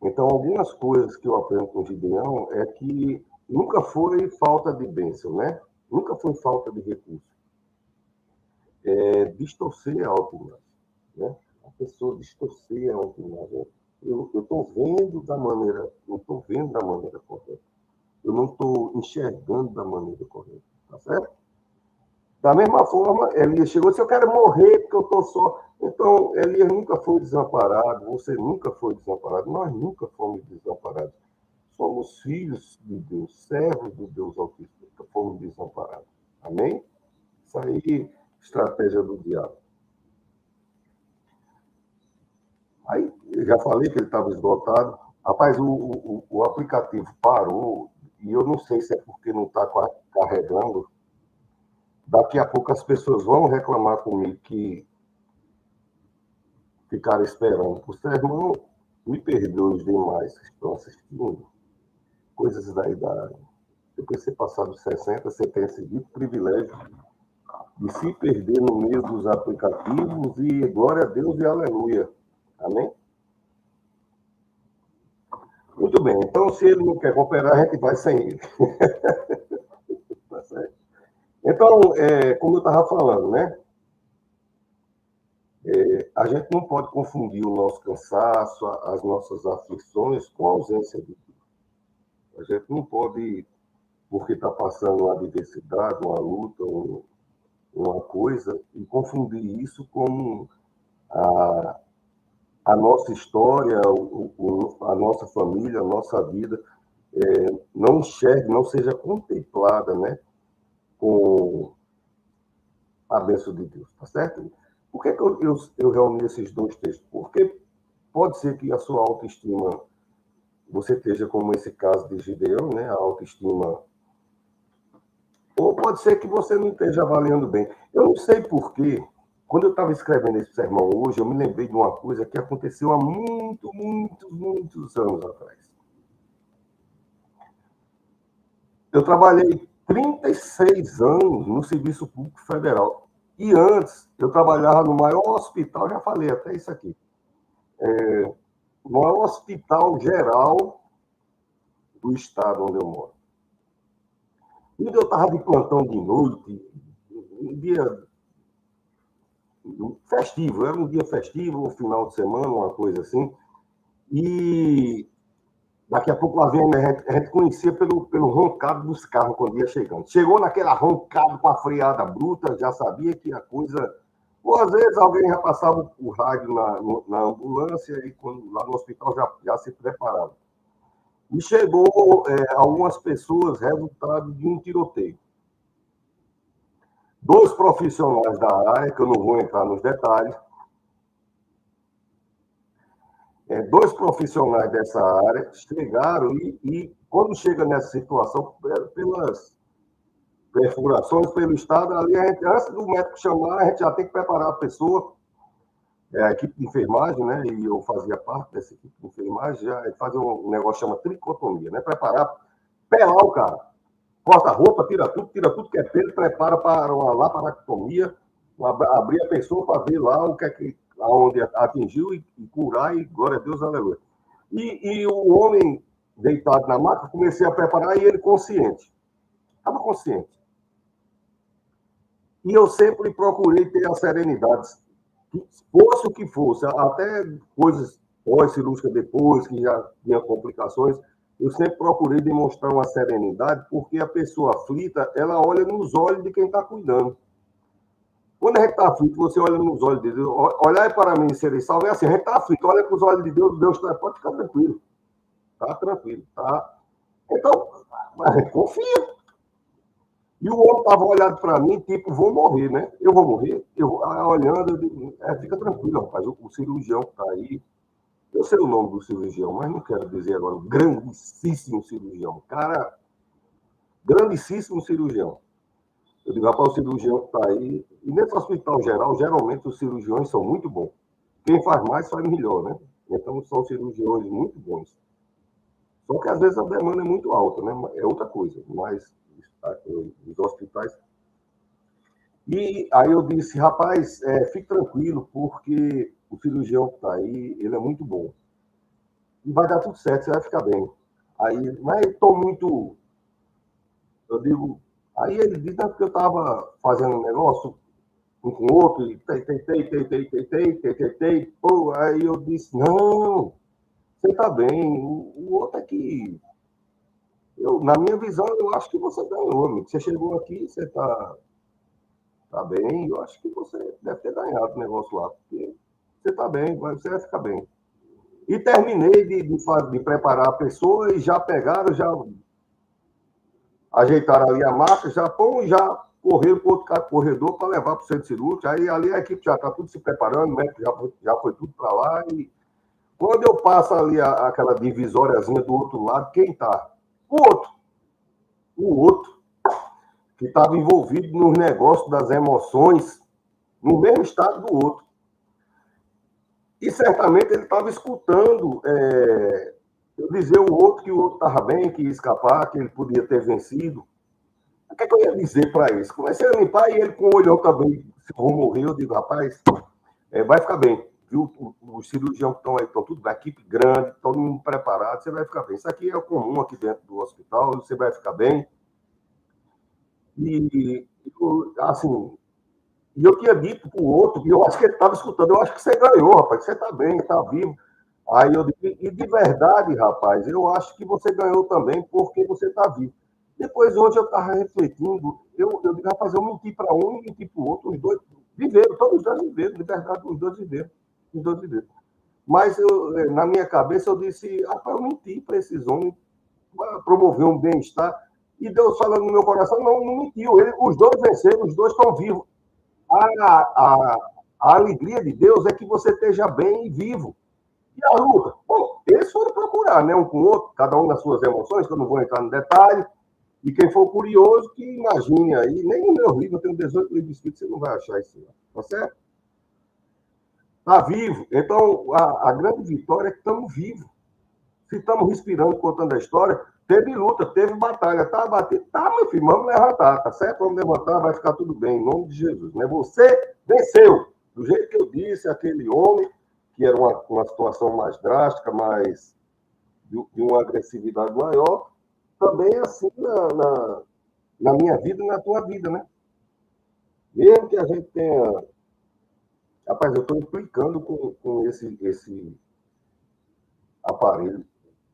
Então, algumas coisas que eu aprendo com o Gideão é que nunca foi falta de bênção, né? Nunca foi falta de recurso. Distorcer a autoimagem, né? A pessoa distorcer a autoimagem. Eu estou vendo da maneira, não estou vendo da maneira correta. Eu não estou enxergando da maneira correta, tá certo? Da mesma forma, Elias chegou e disse, eu quero morrer porque eu estou só. Então, Elias nunca foi desamparado, você nunca foi desamparado, nós nunca fomos desamparados. Somos filhos de Deus, servos do Deus Altíssimo, nunca fomos desamparados. Amém? Isso aí, estratégia do diabo. Aí, eu já falei que ele estava esgotado. Rapaz, o aplicativo parou, e eu não sei se é porque não está carregando. Daqui a pouco as pessoas vão reclamar comigo que ficaram esperando. Por ser irmão, me perdoe os demais que estão assistindo. Coisas da idade. Depois de você passar dos 60, você tem esse dito privilégio de se perder no meio dos aplicativos e glória a Deus e aleluia. Amém? Muito bem. Então, se ele não quer cooperar, a gente vai sem ele. Tá certo? Então, como eu estava falando, né? A gente não pode confundir o nosso cansaço, as nossas aflições com a ausência de Deus. A gente não pode, porque está passando uma adversidade, uma luta, uma coisa, e confundir isso com a, a nossa história, a nossa família, a nossa vida, não enxergue, não seja contemplada, né, com a bênção de Deus, tá certo? Por que, que eu reuni esses dois textos? Porque pode ser que a sua autoestima, você esteja como esse caso de Gideão, né, a autoestima, ou pode ser que você não esteja avaliando bem. Eu não sei porquê, quando eu estava escrevendo esse sermão hoje, eu me lembrei de uma coisa que aconteceu há muitos anos atrás. Eu trabalhei 36 anos no Serviço Público Federal. E antes, eu trabalhava no maior hospital, já falei até isso aqui, no maior hospital geral do estado onde eu moro. E eu estava de plantão de noite, um dia festivo, era um dia festivo, um final de semana, uma coisa assim. E daqui a pouco lá vem a gente conhecia pelo roncado dos carros quando ia chegando. Chegou naquela roncada com a freada bruta, já sabia que a coisa. Ou às vezes alguém já passava o rádio na ambulância e quando, lá no hospital já se preparava. E chegou algumas pessoas resultado de um tiroteio. Dois profissionais da área, que eu não vou entrar nos detalhes, dois profissionais dessa área chegaram e quando chega nessa situação, pelas perfurações pelo estado, ali a gente, antes do médico chamar, a gente já tem que preparar a pessoa, a equipe de enfermagem, né? E eu fazia parte dessa equipe de enfermagem, já fazia um negócio que chama tricotomia, né? Preparar, pelar o cara, corta a roupa, tira tudo que é pelo, prepara para uma laparotomia, abrir a pessoa para ver lá o que é que aonde atingiu e curar, e glória a Deus, aleluia. E o homem deitado na maca, comecei a preparar e ele consciente. Estava consciente. E eu sempre procurei ter a serenidade, fosse o que fosse, até coisas pós-cirúrgicas depois, que já tinha complicações, eu sempre procurei demonstrar uma serenidade, porque a pessoa aflita, ela olha nos olhos de quem está cuidando. Quando a gente está aflito, você olha nos olhos de Deus. Olhar para mim, ser salvo, é assim, a gente está aflito, olha para os olhos de Deus, Deus pode ficar tranquilo. Tá tranquilo, tá? Então, a gente confia. E o homem estava olhando para mim, tipo, vou morrer, né? Eu vou morrer. Olhando, eu digo, fica tranquilo, rapaz, o cirurgião que está aí, eu sei o nome do cirurgião, mas não quero dizer agora, grandíssimo cirurgião. Cara, grandíssimo cirurgião. Eu digo, rapaz, o cirurgião que está aí. E nesse hospital geral, geralmente os cirurgiões são muito bons. Quem faz mais, faz melhor, né? Então, são cirurgiões muito bons. Só que às vezes a demanda é muito alta, né? É outra coisa. Mas os hospitais. E aí eu disse, rapaz, fique tranquilo, porque o cirurgião que está aí, ele é muito bom. E vai dar tudo certo, você vai ficar bem. Aí, mas estou muito. Eu digo. Aí ele disse, não, porque eu estava fazendo um negócio um com o outro, e pô, aí eu disse, não, você está bem, o outro é que, na minha visão, eu acho que você ganhou, amigo. Você chegou aqui, você está bem, eu acho que você deve ter ganhado o negócio lá, porque você está bem, você vai ficar bem. E terminei de preparar a pessoa e já pegaram, já ajeitaram ali a marca, já correram para outro corredor para levar para o centro cirúrgico. Aí ali a equipe já está tudo se preparando, né? Já foi tudo para lá. E quando eu passo ali aquela divisóriazinha do outro lado, quem está? O outro, que estava envolvido nos negócios das emoções, no mesmo estado do outro. E certamente ele estava escutando eu dizer o outro que o outro estava bem, que ia escapar, que ele podia ter vencido. O que é que eu ia dizer para isso? Comecei a limpar e ele com o olhão também, se eu vou morrer, eu digo, rapaz, vai ficar bem. Viu? Os cirurgiões que estão aí, estão tudo, a equipe grande, todo mundo preparado, você vai ficar bem. Isso aqui é o comum aqui dentro do hospital, você vai ficar bem. E, assim, e eu tinha dito para o outro, e eu acho que ele estava escutando, eu acho que você ganhou, rapaz, você está bem, está vivo. Aí eu digo, e de verdade, rapaz, eu acho que você ganhou também porque você está vivo. Depois, hoje, eu estava refletindo, eu digo, rapaz, eu menti para um e menti para o outro, os dois viveram, todos os dois viveram, de verdade, os dois viveram. os dois de Deus. Mas na minha cabeça eu disse, rapaz, eu menti para esses homens, promover um bem-estar. E Deus falando no meu coração, não mentiu. Os dois venceram, os dois estão vivos. A alegria de Deus é que você esteja bem e vivo. E a luta? Bom, eles foram procurar, né, um com o outro, cada um nas suas emoções, que eu não vou entrar no detalhe. E quem for curioso, que imagine aí. Nem no meu livro, eu tenho 18 livros escritos, você não vai achar isso, tá certo? Está vivo. Então, a grande vitória é que estamos vivos. Se estamos respirando, contando a história, teve luta, teve batalha, tá batido. Tá, meu filho, vamos levantar, tá certo? Vamos levantar, vai ficar tudo bem, em nome de Jesus. Né? Você venceu. Do jeito que eu disse, aquele homem, que era uma situação mais drástica, mais de uma agressividade maior, também é assim na minha vida e na tua vida, né? Mesmo que a gente tenha... Rapaz, eu estou implicando com esse aparelho.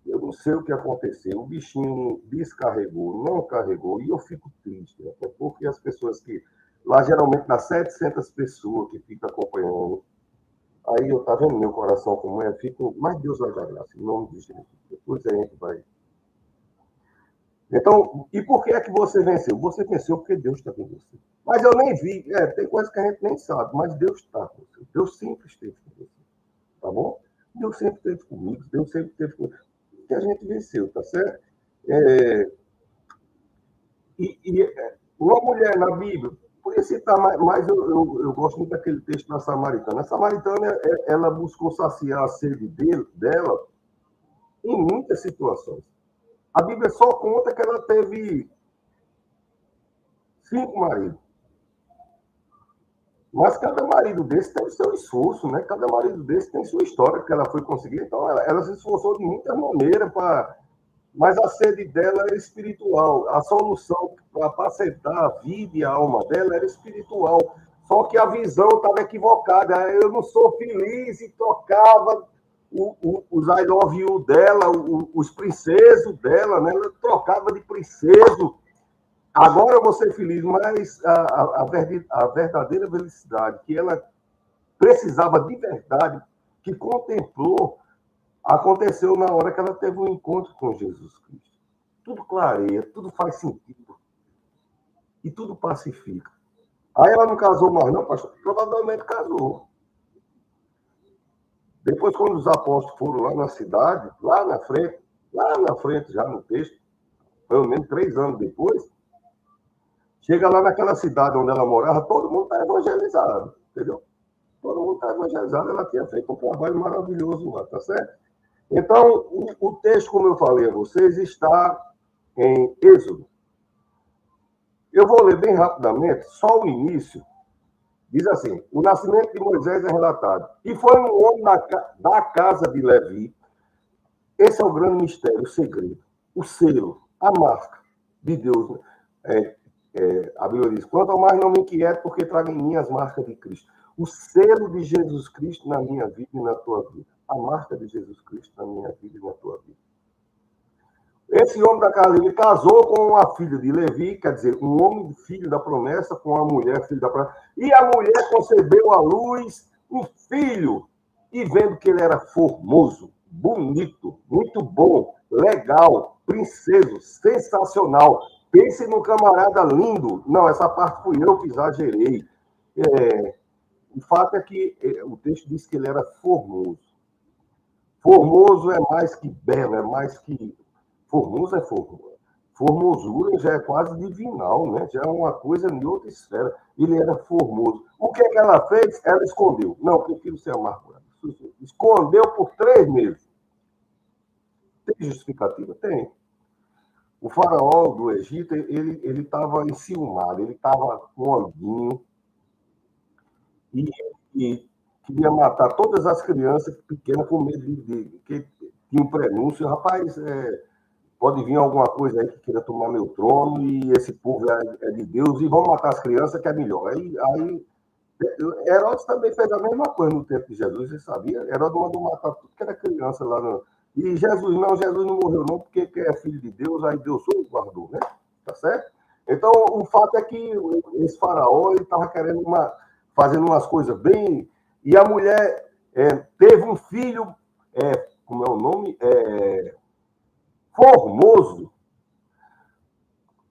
Eu não sei o que aconteceu. O bichinho descarregou, não carregou. E eu fico triste, né? Porque as pessoas que... Lá, geralmente, dá 700 pessoas que ficam acompanhando. Aí eu, tá vendo meu coração como é? Fico... Mas Deus vai dar graça, em nome de Jesus. Depois a gente vai... Então, e por que é que você venceu? Você venceu porque Deus está com você. Mas eu nem vi. Tem coisas que a gente nem sabe, mas Deus está com você. Deus sempre esteve com você. Tá bom? Deus sempre esteve comigo. Deus sempre esteve comigo. Que a gente venceu, tá certo? Uma mulher na Bíblia, por isso citar mais eu gosto muito daquele texto da Samaritana. A Samaritana, ela buscou saciar a sede dela em muitas situações. A Bíblia só conta que ela teve 5 maridos. Mas cada marido desse tem o seu esforço, né? Cada marido desse tem sua história que ela foi conseguir. Então, ela se esforçou de muita maneira para... Mas a sede dela era espiritual. A solução para apacentar a vida e a alma dela era espiritual. Só que a visão estava equivocada. Eu não sou feliz e tocava os I love you dela, os princesos dela, né? Ela trocava de princeso. Agora eu vou ser feliz, mas a verdadeira felicidade que ela precisava de verdade, que contemplou, aconteceu na hora que ela teve um encontro com Jesus Cristo. Tudo clareia, tudo faz sentido. E tudo pacifica. Aí ela não casou mais, não, pastor? Provavelmente casou. Depois, quando os apóstolos foram lá na cidade, lá na frente, já no texto, pelo menos 3 anos depois, chega lá naquela cidade onde ela morava, todo mundo está evangelizado, entendeu? Todo mundo está evangelizado, ela tinha feito um trabalho maravilhoso lá, tá certo? Então, o texto, como eu falei a vocês, está em Êxodo. Eu vou ler bem rapidamente, só o início. Diz assim, o nascimento de Moisés é relatado. E foi um homem da casa de Levi. Esse é o grande mistério, o segredo, o selo, a marca de Deus. A Bíblia diz, quanto ao mais não me inquieto, porque trago em mim as marcas de Cristo. O selo de Jesus Cristo na minha vida e na tua vida. A marca de Jesus Cristo na minha vida e na tua vida. Esse homem da casa dele casou com a filha de Levi, quer dizer, um homem filho da promessa com a mulher filho da promessa. E a mulher concebeu à luz um filho. E vendo que ele era formoso, bonito, muito bom, legal, princeso, sensacional. Pense num camarada lindo. Não, essa parte fui eu que exagerei. O fato é que o texto diz que ele era formoso. Formoso é mais que belo, é mais que... Formoso é formoso. Formosura já é quase divinal, né? Já é uma coisa em outra esfera. Ele era formoso. O que é que ela fez? Ela escondeu. Não, prefiro ser amargurado. Escondeu por 3 meses. Tem justificativa? Tem. O faraó do Egito, ele estava enciumado, ele estava com ambinho e queria matar todas as crianças pequenas com medo de que tinha um prenúncio. Rapaz, pode vir alguma coisa aí que queira tomar meu trono e esse povo é de Deus e vão matar as crianças que é melhor. Aí Herodes também fez a mesma coisa no tempo de Jesus, você sabia? Herodes mandou matar tudo que era criança lá no... E Jesus não morreu não, porque é filho de Deus, aí Deus o guardou, né? Tá certo? Então, o fato é que esse faraó, ele estava querendo fazendo umas coisas bem... E a mulher teve um filho, como é o nome? Formoso,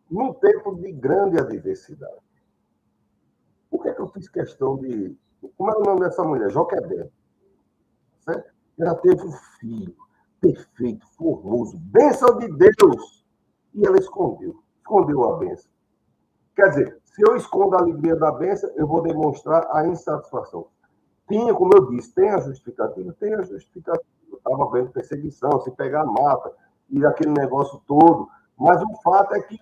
num tempo de grande adversidade. Por que eu fiz questão de... Como é o nome dessa mulher? Joquebed. Certo? Ela teve um filho perfeito, formoso, bênção de Deus. E ela escondeu a bênção. Quer dizer, se eu escondo a alegria da bênção, eu vou demonstrar a insatisfação. Tinha, como eu disse, tem a justificativa. Eu estava vendo perseguição, se pegar mata, e aquele negócio todo. Mas o fato é que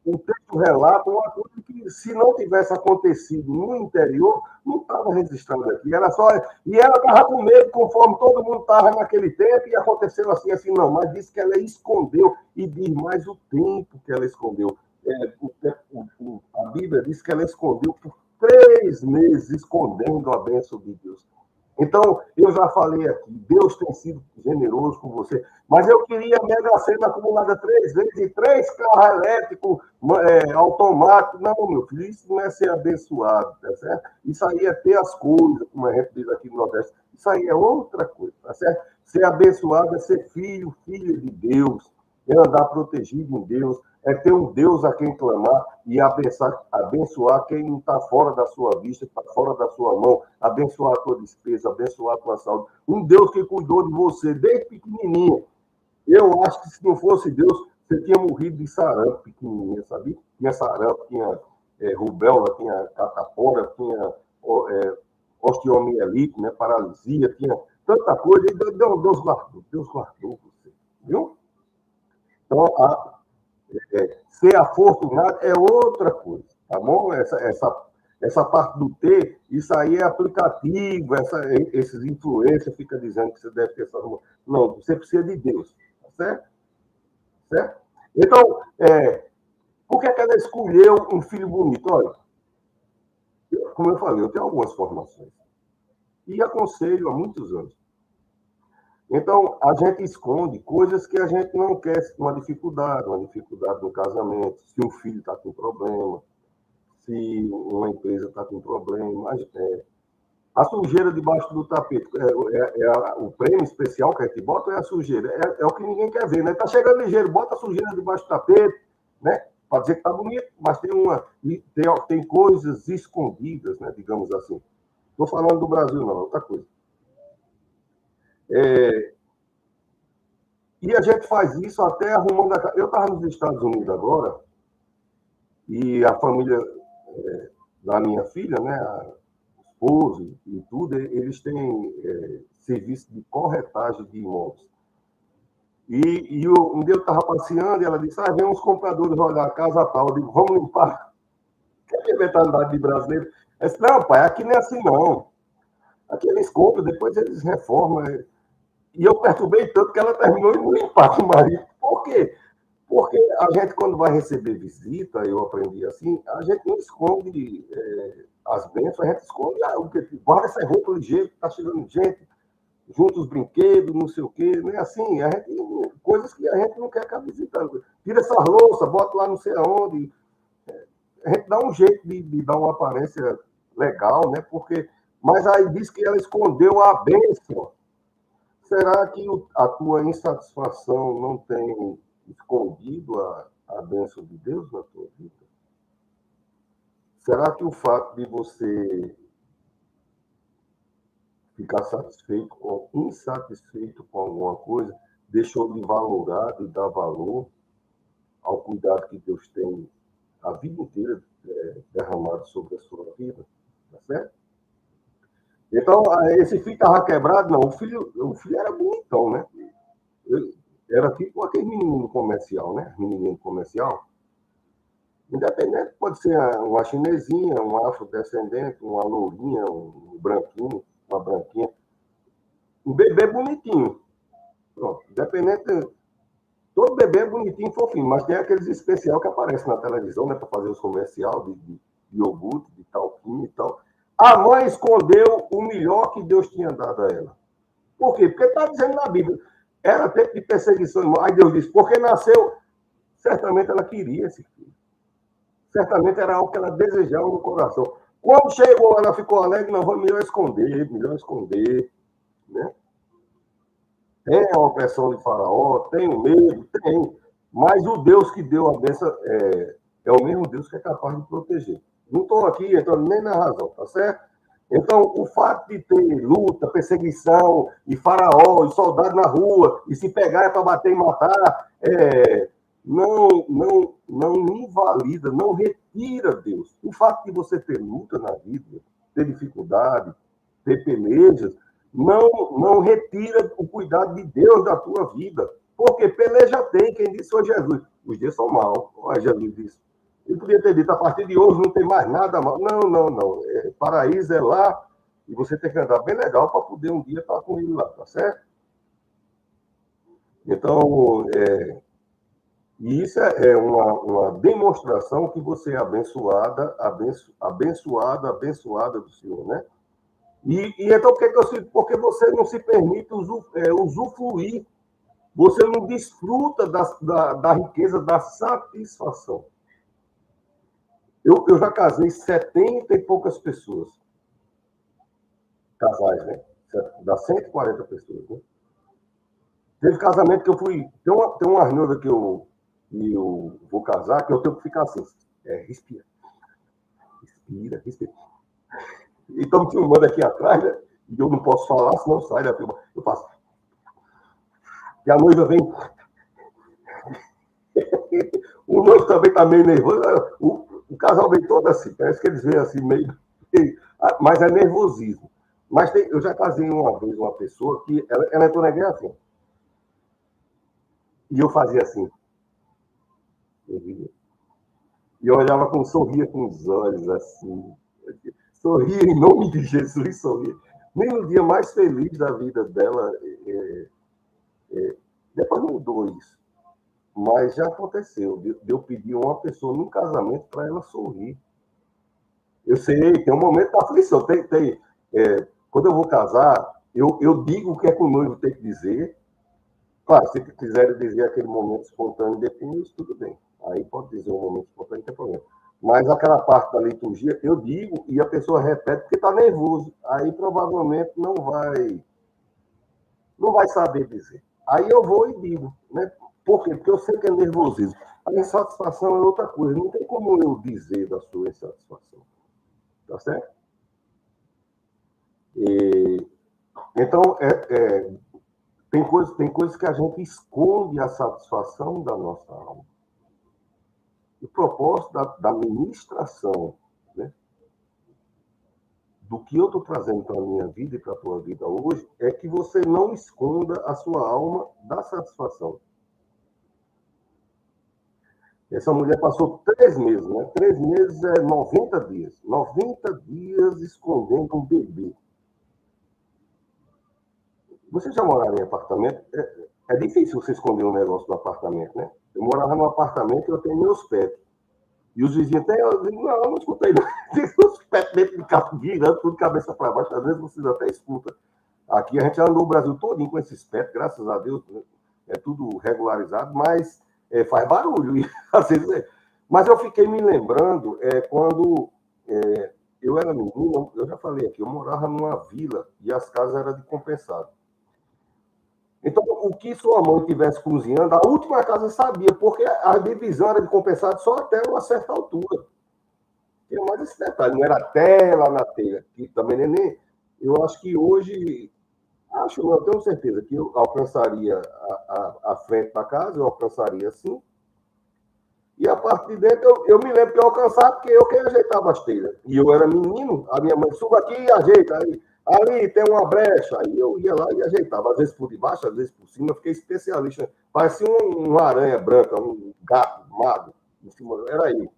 o texto relata uma coisa que, se não tivesse acontecido no interior, não estava registrado aqui. Era só... E ela estava com medo, conforme todo mundo estava naquele tempo, e aconteceu assim, não. Mas disse que ela escondeu, e diz mais o tempo que ela escondeu. A Bíblia diz que ela escondeu por 3 meses, escondendo a bênção de Deus. Então, eu já falei aqui, Deus tem sido generoso com você, mas eu queria a Mega Sena acumulada 3 vezes e 3 carros elétricos automáticos. Não, meu filho, isso não é ser abençoado, tá certo? Isso aí é ter as coisas, como a gente diz aqui no Nordeste. Isso aí é outra coisa, tá certo? Ser abençoado é ser filha de Deus, é andar protegido em Deus, é ter um Deus a quem clamar e abençoar quem não está fora da sua vista, está fora da sua mão, abençoar a tua despesa, abençoar a tua saúde. Um Deus que cuidou de você desde pequenininho. Eu acho que se não fosse Deus, você tinha morrido de sarampo pequenininha, sabia? Tinha sarampo, tinha rubéola, tinha catapora, tinha osteomielite, né, paralisia, tinha tanta coisa. E Deus guardou você, viu? Então, ser afortunado é outra coisa, tá bom? Essa parte do ter, isso aí é aplicativo, esses influencers ficam dizendo que você deve ter essa... Não, você precisa de Deus, tá certo? Certo? Então, por que ela escolheu um filho bonito? Olha, como eu falei, eu tenho algumas formações e aconselho há muitos anos. Então, a gente esconde coisas que a gente não quer, uma dificuldade no casamento, se um filho está com problema, se uma empresa está com problema. A sujeira debaixo do tapete, o prêmio especial que a gente bota é a sujeira, é o que ninguém quer ver, né? Está chegando ligeiro, bota a sujeira debaixo do tapete, né? Para dizer que está bonito, mas tem coisas escondidas, né? Digamos assim. Estou falando do Brasil, não, outra coisa. E a gente faz isso até arrumando a casa. Eu estava nos Estados Unidos agora, e a família da minha filha, né, a esposa e tudo, eles têm serviço de corretagem de imóveis. E um dia eu estava passeando e ela disse, vem uns compradores olhar a casa tal. Eu digo, vamos limpar. Quer ver mentalidade de brasileiro? Eu disse, não, pai, aqui não é assim, não. Aqui eles compram, depois eles reformam. E eu perturbei tanto que ela terminou de limpar com o marido. Por quê? Porque a gente, quando vai receber visita, eu aprendi assim, a gente não esconde as bênçãos, a gente esconde, guarda essa roupa ligeira, está chegando gente, junta os brinquedos, não sei o quê, não é assim, coisas que a gente não quer que a visita... Tira essa louça, bota lá não sei aonde. A gente dá um jeito de dar uma aparência legal, né? Mas aí diz que ela escondeu a bênção. Será que a tua insatisfação não tem escondido a bênção de Deus na tua vida? Será que o fato de você ficar insatisfeito com alguma coisa deixou de valorar, de dar valor ao cuidado que Deus tem a vida inteira derramado sobre a sua vida? Tá certo? Então, esse filho estava quebrado? Não, o filho era bonitão, né? Era tipo aquele menino comercial, né? Menino comercial. Independente, pode ser uma chinesinha, um afrodescendente, uma lourinha, um branquinho, uma branquinha. Um bebê bonitinho. Pronto, independente. Todo bebê é bonitinho e fofinho, mas tem aqueles especial que aparecem na televisão, né? Para fazer os comercial de iogurte, de talquinho e tal. A mãe escondeu o melhor que Deus tinha dado a ela. Por quê? Porque está dizendo na Bíblia, era tempo de perseguição. Aí Deus disse, porque nasceu, certamente ela queria esse filho. Certamente era algo que ela desejava no coração. Quando chegou lá, ela ficou alegre, não, vamos melhor esconder, né? Tem a opressão de Faraó, tem o medo, tem. Mas o Deus que deu a bênção é o mesmo Deus que é capaz de proteger. Não estou aqui entrando nem na razão, tá certo? Então, o fato de ter luta, perseguição, e Faraó, e soldado na rua, e se pegar é para bater e matar, não invalida, não retira Deus. O fato de você ter luta na vida, ter dificuldade, ter pelejas, não retira o cuidado de Deus da tua vida. Porque peleja tem, quem disse foi Jesus. Os dias são maus, Jesus disse. Ele podia ter dito, a partir de hoje não tem mais nada mal. Não. Paraíso é lá, e você tem que andar bem legal para poder um dia estar com ele lá, tá certo? Então, isso é uma demonstração que você é abençoada do Senhor, né? E então, por que eu sinto? Porque você não se permite usufruir, você não desfruta da riqueza, da satisfação. Eu já casei 70 e poucas pessoas. Casais, né? Dá 140 pessoas, né? Teve casamento que eu fui... Tem uma noiva que eu vou casar, que eu tenho que ficar assim. Respira. E estão me filmando aqui atrás, né? E eu não posso falar, senão sai da filma. Eu faço. E a noiva vem... O noivo também está meio nervoso. O casal vem todo assim. Parece que eles vêm assim meio... Mas é nervosismo. Mas eu já casei uma vez uma pessoa que ela entrou na igreja assim. E eu fazia assim. E eu olhava sorria com os olhos assim. Sorria em nome de Jesus, sorria. Nem no dia mais feliz da vida dela. Depois mudou isso. Mas já aconteceu. De eu pedir uma pessoa num casamento para ela sorrir. Eu sei, tem um momento da aflição. Quando eu vou casar, eu digo o que é que o noivo tem que dizer. Claro, se quiser dizer aquele momento espontâneo depois, tudo bem. Aí pode dizer um momento espontâneo, não tem problema. Mas aquela parte da liturgia, eu digo e a pessoa repete porque está nervoso. Aí provavelmente não vai saber dizer. Aí eu vou e digo, né? Por quê? Porque eu sei que é nervosismo. A insatisfação é outra coisa. Não tem como eu dizer da sua insatisfação. Tá certo? Então, tem coisas que a gente esconde a satisfação da nossa alma. O propósito da ministração, né, do que eu estou trazendo para a minha vida e para a tua vida hoje, é que você não esconda a sua alma da satisfação. Essa mulher passou 3 meses, né? 3 meses é 90 dias. 90 dias escondendo um bebê. Você já morava em apartamento? É difícil você esconder um negócio no apartamento, né? Eu morava num apartamento e eu tenho meus pets. E os vizinhos até... não escutei não. Tem os pets dentro de casa, virando tudo cabeça para baixo. Às vezes vocês até escutam. Aqui a gente andou o Brasil todinho com esses pets, graças a Deus. Né? É tudo regularizado, mas faz barulho. E, às vezes, mas eu fiquei me lembrando quando eu era menino, eu já falei aqui, eu morava numa vila e as casas eram de compensado. Então, o que sua mãe estivesse cozinhando, a última casa sabia, porque a divisão era de compensado só até uma certa altura. Tinha mais esse detalhe, não era até lá na telha, que também nem. Eu acho que hoje, não tenho certeza que eu alcançaria a frente da casa, eu alcançaria assim. E a parte de dentro, eu me lembro que eu alcançava porque eu que ajeitava as telhas. E eu era menino, a minha mãe suba aqui e ajeita. Aí, ali tem uma brecha. Aí eu ia lá e ajeitava. Às vezes por debaixo, às vezes por cima. Eu fiquei especialista. Parecia uma aranha branca, um gato mago em cima. Era aí.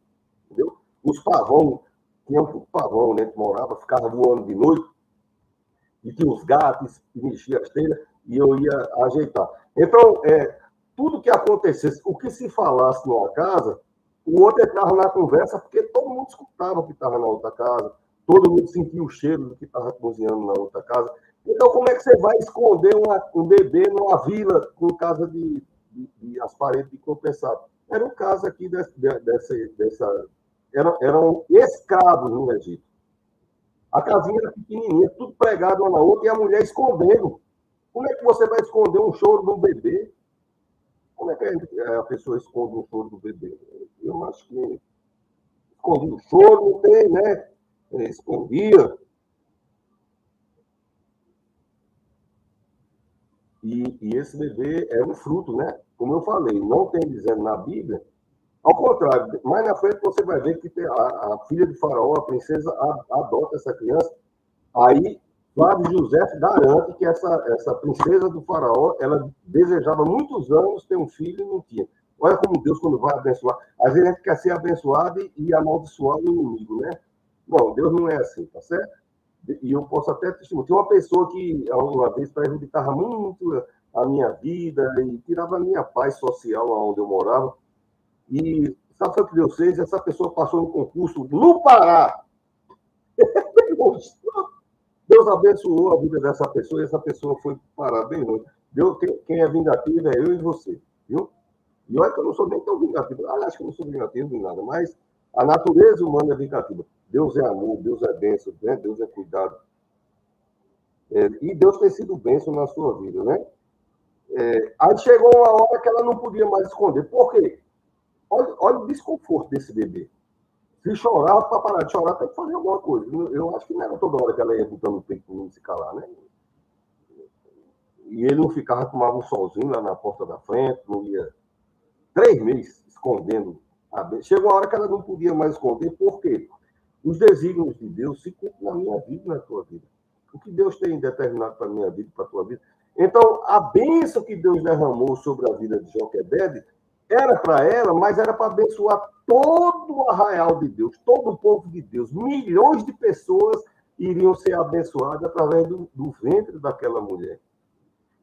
Entendeu? Os pavão, tinha um pavão, né, que morava, ficava voando de noite. E tinha os gatos que mexiam as telhas. E eu ia ajeitar. Então, tudo que acontecesse, o que se falasse numa casa, o outro entrava na conversa, porque todo mundo escutava o que estava na outra casa, todo mundo sentia o cheiro do que estava cozinhando na outra casa. Então, como é que você vai esconder um bebê numa vila com casa de as paredes de compensado? Era um caso aqui eram escravos no Egito. A casinha era pequenininha, tudo pregado uma na outra, e a mulher escondendo. Como é que você vai esconder um choro do bebê? Como é que a pessoa esconde um choro do bebê? Eu acho que escondia o choro, não tem, né? Escondia. E esse bebê é um fruto, né? Como eu falei, não tem dizendo na Bíblia. Ao contrário, mais na frente você vai ver que a filha de Faraó, a princesa, adota essa criança. Aí, Flávio José garante que essa princesa do Faraó, ela desejava muitos anos ter um filho e não tinha. Olha como Deus, quando vai abençoar, às vezes a gente quer ser abençoado e amaldiçoar o inimigo, né? Não, Deus não é assim, tá certo? E eu posso até testemunhar. Tinha uma pessoa que, uma vez, prejudicava muito a minha vida e tirava a minha paz social onde eu morava. E sabe o que Deus fez? Essa pessoa passou no concurso no Pará. Deus abençoou a vida dessa pessoa e essa pessoa foi parar bem longe. Deus, quem é vingativo é eu e você, viu? E olha que eu não sou nem tão vingativo. Acho que eu não sou vingativo nem nada, mas a natureza humana é vingativa. Deus é amor, Deus é bênção, né? Deus é cuidado. E Deus tem sido bênção na sua vida, né? Aí chegou uma hora que ela não podia mais esconder. Por quê? Olha o desconforto desse bebê. Se chorar, para parar de chorar, tem que fazer alguma coisa. Eu acho que não era toda hora que ela ia botando o peito para não se calar, né? E ele não ficava, tomava um solzinho lá na porta da frente, não ia 3 meses escondendo. Chegou uma hora que ela não podia mais esconder, por quê? Os desígnios de Deus se cumprem na minha vida e na tua vida. O que Deus tem determinado para a minha vida e para a tua vida. Então, a bênção que Deus derramou sobre a vida de Joquebede era para ela, mas era para abençoar todo o arraial de Deus, todo o povo de Deus. Milhões de pessoas iriam ser abençoadas através do ventre daquela mulher.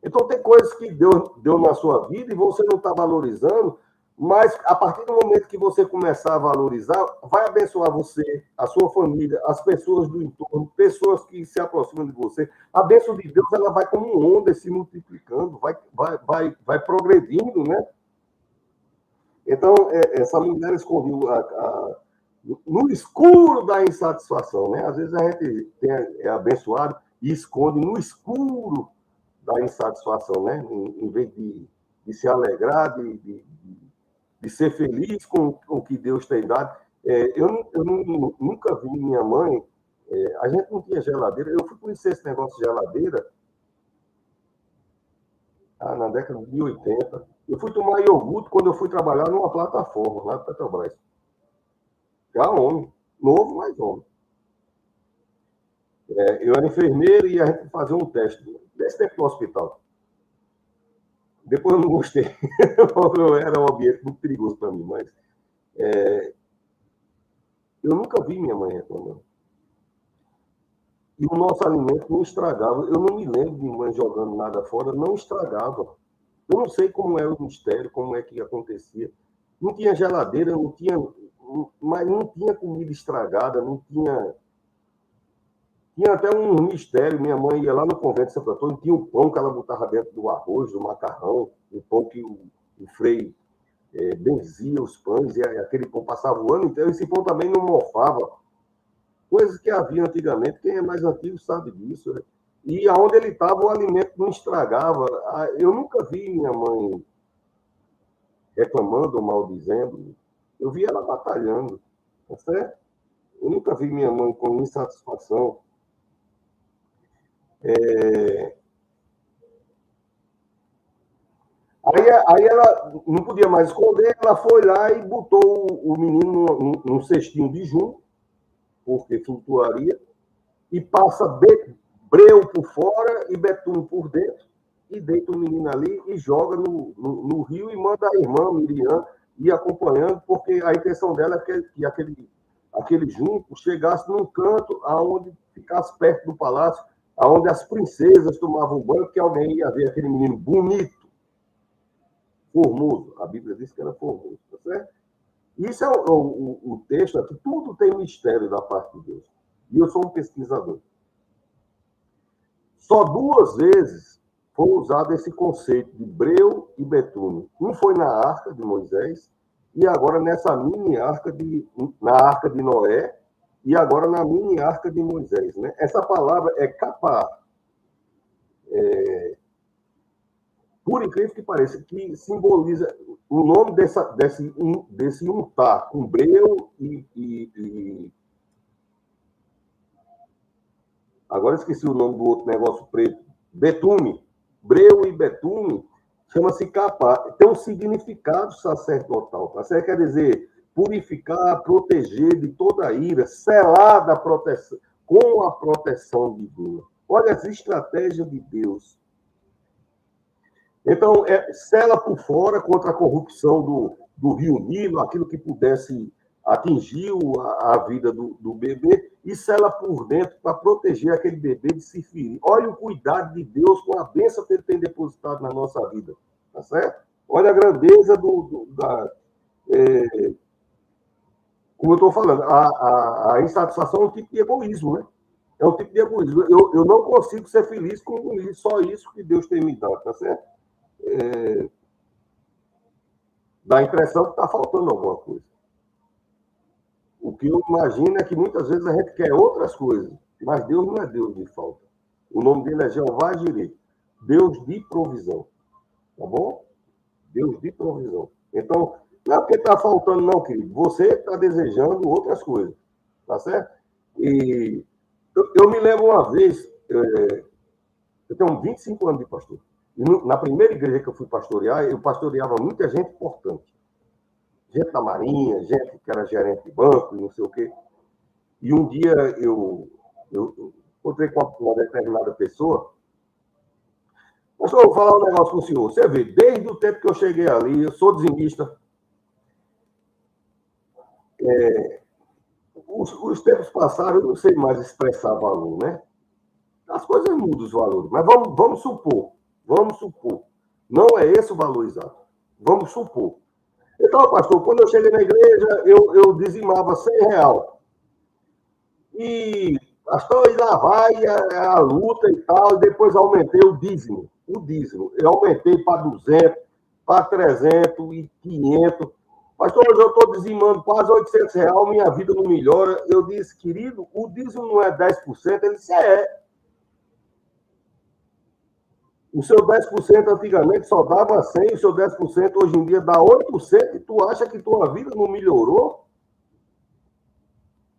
Então, tem coisas que Deus deu na sua vida e você não está valorizando, mas a partir do momento que você começar a valorizar, vai abençoar você, a sua família, as pessoas do entorno, pessoas que se aproximam de você. A bênção de Deus, ela vai como onda se multiplicando, vai progredindo, né? Então, essa mulher escolheu no escuro da insatisfação, né? Às vezes a gente é abençoado e esconde no escuro da insatisfação, né? Em vez de se alegrar, de ser feliz com o que Deus tem dado. Eu nunca vi minha mãe. A gente não tinha geladeira. Eu fui conhecer esse negócio de geladeira na década de 80. Eu fui tomar iogurte quando eu fui trabalhar numa plataforma lá do Petrobras. Já homem, novo, mas homem. Eu era enfermeiro e a gente fazia um teste desse tempo no hospital. Depois eu não gostei. Era um ambiente muito perigoso para mim, mas eu nunca vi minha mãe reclamando. E o nosso alimento não estragava. Eu não me lembro de minha mãe jogando nada fora, não estragava. Eu não sei como era o mistério, como é que acontecia. Não tinha geladeira, não tinha, mas não tinha comida estragada, não tinha. Tinha até um mistério. Minha mãe ia lá no convento de Santo Antônio, tinha um pão que ela botava dentro do arroz, do macarrão, um pão que o Frei benzia os pães, e aquele pão passava o ano inteiro. Esse pão também não mofava. Coisas que havia antigamente, quem é mais antigo sabe disso. Né? E aonde ele estava, o alimento não estragava. Eu nunca vi minha mãe reclamando ou maldizendo. Eu vi ela batalhando. Tá certo? Eu nunca vi minha mãe com insatisfação. Aí ela não podia mais esconder, ela foi lá e botou o menino num cestinho de junco, porque flutuaria, e passa breu por fora e betume por dentro, e deita o menino ali e joga no rio e manda a irmã Miriam ir acompanhando, porque a intenção dela é que aquele junco chegasse num canto aonde ficasse perto do palácio, aonde as princesas tomavam banho, que alguém ia ver aquele menino bonito, formoso. A Bíblia diz que era formoso, tá certo? Isso é o texto, que tudo tem mistério da parte de Deus. E eu sou um pesquisador. Só 2 vezes foi usado esse conceito de breu e betume. Um foi na arca de Moisés, e agora nessa mini arca na arca de Noé, e agora na mini arca de Moisés. Né? Essa palavra é capar. Por incrível que pareça, que simboliza o nome desse untar, com breu e... Agora esqueci o nome do outro negócio preto. Betume. Breu e betume chama-se capar. Tem um significado sacerdotal. Tá certo? Quer dizer, purificar, proteger de toda a ira, selar da proteção, com a proteção divina. Olha as estratégias de Deus. Então, sela por fora contra a corrupção do rio Nilo, aquilo que pudesse atingir a vida do bebê, e sela por dentro para proteger aquele bebê de se ferir. Olha o cuidado de Deus com a bênção que ele tem depositado na nossa vida. Tá certo? Olha a grandeza como eu estou falando, a insatisfação é um tipo de egoísmo, né? É um tipo de egoísmo. Eu não consigo ser feliz com só isso que Deus tem me dado, tá certo? Dá a impressão que está faltando alguma coisa. O que eu imagino é que muitas vezes a gente quer outras coisas, mas Deus não é Deus de falta. O nome dele é Jeová Jireh, Deus de provisão. Tá bom? Deus de provisão. Então, não é porque está faltando, não, querido. Você está desejando outras coisas. Tá certo? E eu me lembro uma vez, eu tenho 25 anos de pastor. E na primeira igreja que eu fui pastorear, eu pastoreava muita gente importante. Gente da Marinha, gente que era gerente de banco, não sei o quê. E um dia eu encontrei com uma determinada pessoa. Pastor, eu vou falar um negócio com o senhor. Você vê, desde o tempo que eu cheguei ali, eu sou dizimista. Os tempos passaram, eu não sei mais expressar valor, né? As coisas mudam os valores, mas vamos supor. Não é esse o valor exato. Vamos supor. Então, pastor, quando eu cheguei na igreja, eu dizimava R$100. E, pastor, e lá vai a luta e tal, e depois aumentei o dízimo. Eu aumentei para 200, para 300 e 500. Pastor, hoje eu estou dizimando quase R$800, minha vida não melhora. Eu disse, querido, o dízimo não é 10%? Ele disse, O seu 10% antigamente só dava 100, o seu 10% hoje em dia dá 8%, e tu acha que tua vida não melhorou?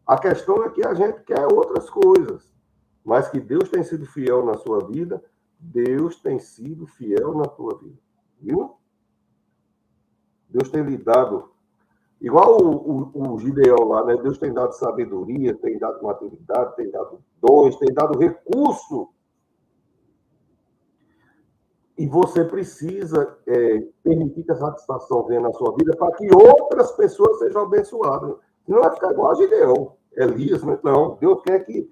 A questão é que a gente quer outras coisas, mas que Deus tem sido fiel na sua vida, Deus tem sido fiel na tua vida, viu? Deus tem lhe dado, igual o Gideão lá, né? Deus tem dado sabedoria, tem dado maturidade, tem dado dons, tem dado recurso. E você precisa permitir que a satisfação venha na sua vida para que outras pessoas sejam abençoadas. Não vai ficar igual a Gideão, Elias, não. Deus quer que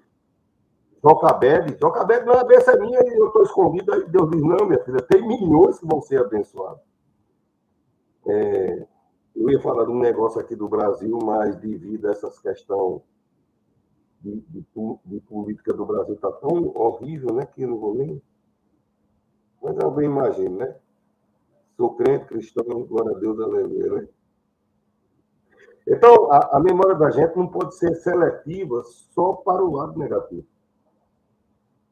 Jocabede não, a bênção é minha e eu estou escondido. Aí Deus diz, não, minha filha, tem milhões que vão ser abençoados. Eu ia falar de um negócio aqui do Brasil, mas devido a essas questões de política do Brasil está tão horrível, né, que eu não vou nem... Mas eu bem imagino, né? Sou crente, cristão, glória a Deus, aleluia, né? Então, a memória da gente não pode ser seletiva só para o lado negativo.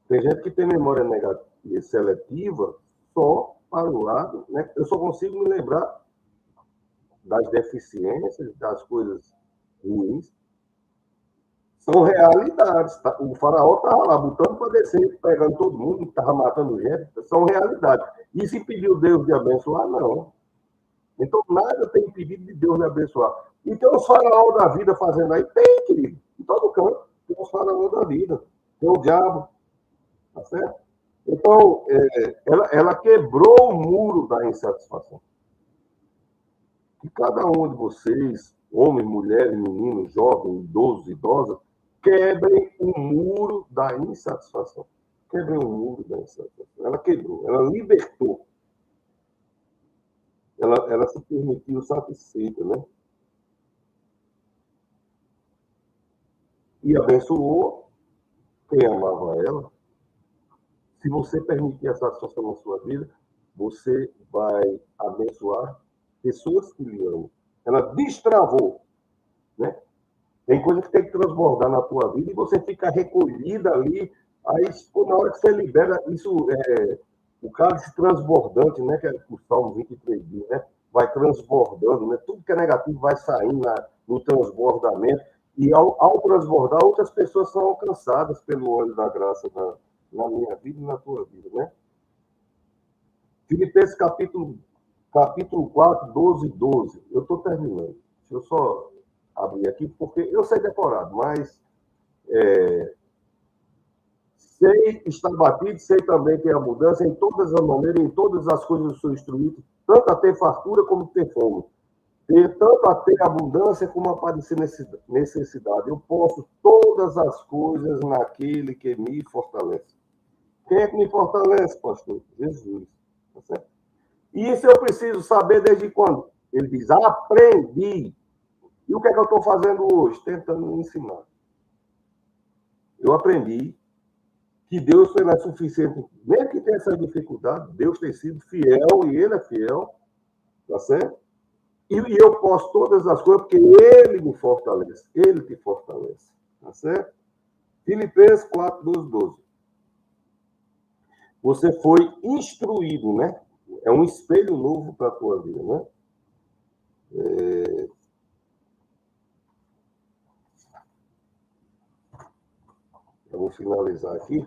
Tem gente que tem memória negativa, seletiva só para o lado, né? Eu só consigo me lembrar das deficiências, das coisas ruins. São realidades. Tá? O faraó estava lá botando para descer, pegando todo mundo, estava matando gente. São realidades. Isso impediu Deus de abençoar? Não. Então, nada tem impedido de Deus me abençoar. E tem os faraós da vida fazendo aí? Tem, querido. Em todo canto. Tem os faraós da vida. Tem o diabo. Tá certo? Então, ela quebrou o muro da insatisfação. Que cada um de vocês, homens, mulheres, meninos, jovens, idosos, idosas, quebrem o muro da insatisfação. Quebrem o muro da insatisfação. Ela quebrou, ela libertou. Ela se permitiu satisfeita, né? E abençoou quem amava ela. Se você permitir a satisfação na sua vida, você vai abençoar pessoas que lhe amam. Ela destravou, né? Tem coisa que tem que transbordar na tua vida e você fica recolhida ali. Aí, na hora que você libera, isso o cálice transbordante, né? Que é o Salmo 23 diz, né? Vai transbordando, né? Tudo que é negativo vai saindo no transbordamento. E ao transbordar, outras pessoas são alcançadas pelo óleo da graça na minha vida e na tua vida, né? Filipenses capítulo 4, 12 e 12. Eu estou terminando. Deixa eu só abrir aqui, porque eu sei decorado, mas sei estar batido, sei também que é a mudança em todas as maneiras, em todas as coisas eu sou instruído, tanto a ter fartura como ter fome. Tanto a ter abundância como a padecer necessidade. Eu posso todas as coisas naquele que me fortalece. Quem é que me fortalece, pastor? Jesus. Tá certo? E isso eu preciso saber desde quando? Ele diz, aprendi. E o que é que eu estou fazendo hoje? Tentando me ensinar. Eu aprendi que Deus será suficiente, mesmo que tenha essa dificuldade, Deus tem sido fiel e Ele é fiel, tá certo? E eu posso todas as coisas porque Ele me fortalece, Ele te fortalece, tá certo? Filipenses 4, 12, 12. Você foi instruído, né? É um espelho novo para a tua vida, né? Eu vou finalizar aqui.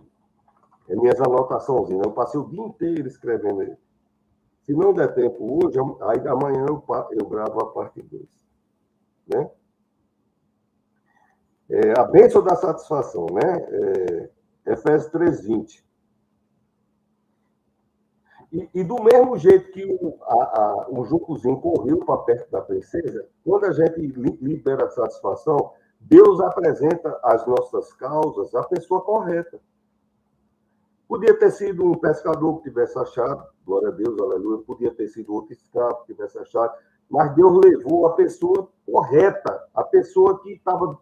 É minhas anotações. Eu passei o dia inteiro escrevendo aí. Se não der tempo hoje, aí amanhã eu gravo a parte 2. Né? A bênção da satisfação, né? Efésios 3:20. E do mesmo jeito que o Jucuzinho correu para perto da princesa, quando a gente libera a satisfação, Deus apresenta as nossas causas à pessoa correta. Podia ter sido um pescador que tivesse achado, glória a Deus, aleluia, podia ter sido outro escravo que tivesse achado, mas Deus levou a pessoa correta, a pessoa que estava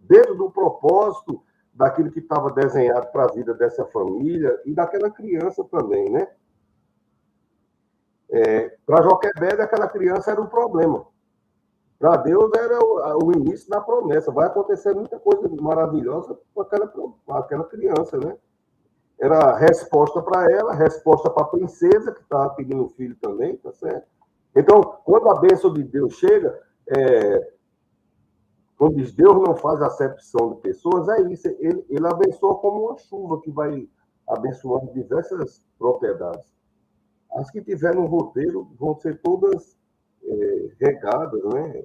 dentro do propósito daquilo que estava desenhado para a vida dessa família e daquela criança também, né? Para Joquebed, aquela criança era um problema. Para Deus era o início da promessa. Vai acontecer muita coisa maravilhosa com aquela criança, né? Era resposta para ela, resposta para a princesa, que estava pedindo um filho também, tá certo? Então, quando a bênção de Deus chega, quando diz Deus não faz acepção de pessoas, é isso. Ele abençoa como uma chuva que vai abençoando diversas propriedades. As que tiverem no roteiro vão ser todas regadas, né?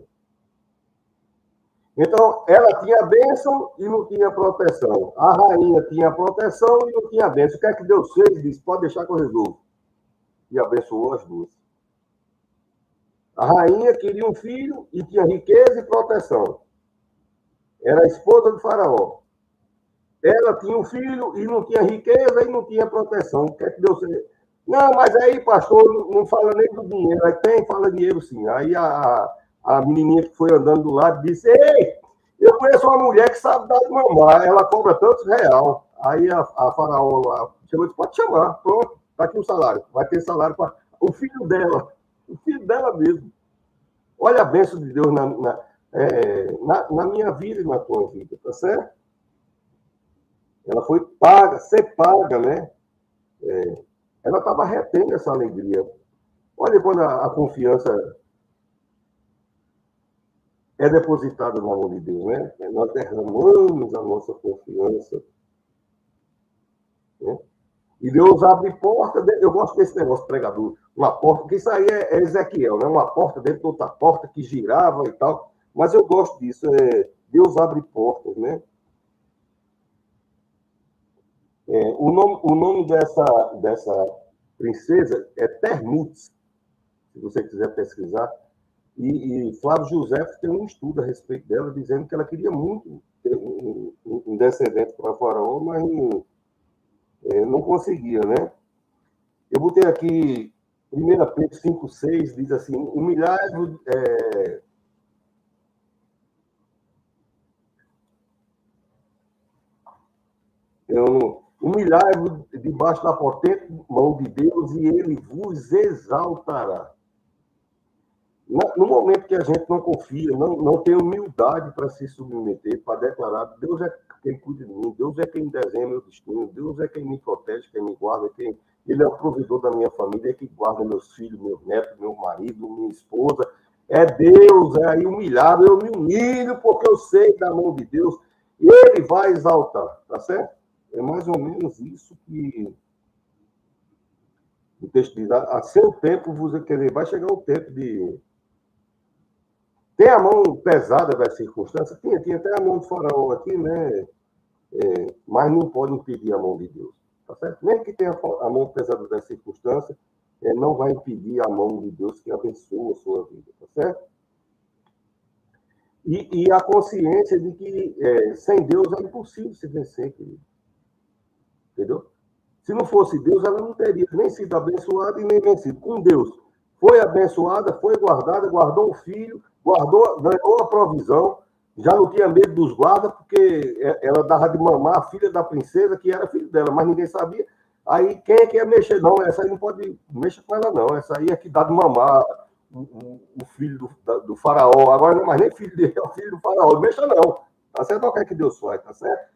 Então, ela tinha bênção e não tinha proteção. A rainha tinha proteção e não tinha bênção. O que é que Deus fez? Ele disse, pode deixar que eu resolvo. E abençoou as duas. A rainha queria um filho e tinha riqueza e proteção. Era a esposa do faraó. Ela tinha um filho e não tinha riqueza e não tinha proteção. O que é que Deus fez? Não, mas aí, pastor, não fala nem do dinheiro. Aí tem, fala dinheiro sim. Aí a menininha que foi andando do lado disse, ei, eu conheço uma mulher que sabe dar de mamar, ela cobra tantos real. Aí a faraó lá chegou e disse, pode chamar, pronto, está aqui o salário. Vai ter salário para o filho dela mesmo. Olha a bênção de Deus na minha vida e na tua vida, tá certo? Ela foi paga, ser paga, né? Ela estava retendo essa alegria. Olha quando a confiança é depositada na mão de Deus, né? Nós derramamos a nossa confiança. Né? E Deus abre porta. Eu gosto desse negócio, pregador. Uma porta, porque isso aí é Ezequiel, né? Uma porta dentro de outra porta que girava e tal. Mas eu gosto disso. Deus abre portas, né? O nome dessa princesa é Termutz, se você quiser pesquisar. E Flávio José tem um estudo a respeito dela, dizendo que ela queria muito ter um descendente para Faraó, mas não conseguia, né? Eu botei aqui, 1 Pedro 5,6, diz assim, humilhai-vos... Humilhai-vos debaixo da potente mão de Deus e ele vos exaltará. No momento que a gente não confia, não tem humildade para se submeter, para declarar, Deus é quem cuida de mim, Deus é quem desenha meu destino, Deus é quem me protege, quem me guarda, Ele é o provedor da minha família, é que guarda meus filhos, meus netos, meu marido, minha esposa. É Deus, é aí humilhado, eu me humilho porque eu sei da mão de Deus, e Ele vai exaltar, tá certo? É mais ou menos isso que o texto diz, a seu tempo, vai chegar o tempo de... Tem a mão pesada das circunstâncias? Tinha até a mão do faraó aqui, né? Mas não pode impedir a mão de Deus, tá certo? Mesmo que tenha a mão pesada das circunstâncias, não vai impedir a mão de Deus que abençoa a sua vida, tá certo? E a consciência de que sem Deus é impossível se vencer, querido. Entendeu? Se não fosse Deus, ela não teria nem sido abençoada e nem vencido. Com Deus, foi abençoada, foi guardada, guardou o filho, ganhou a provisão, já não tinha medo dos guardas, porque ela dava de mamar a filha da princesa, que era filho dela, mas ninguém sabia. Aí, quem é que ia mexer? Não, essa aí não pode mexer com ela, não. Essa aí é que dá de mamar o filho do faraó. Agora não é mais nem filho dele, é o filho do faraó. Não mexa, não. Tá certo? O que é que Deus faz, tá certo?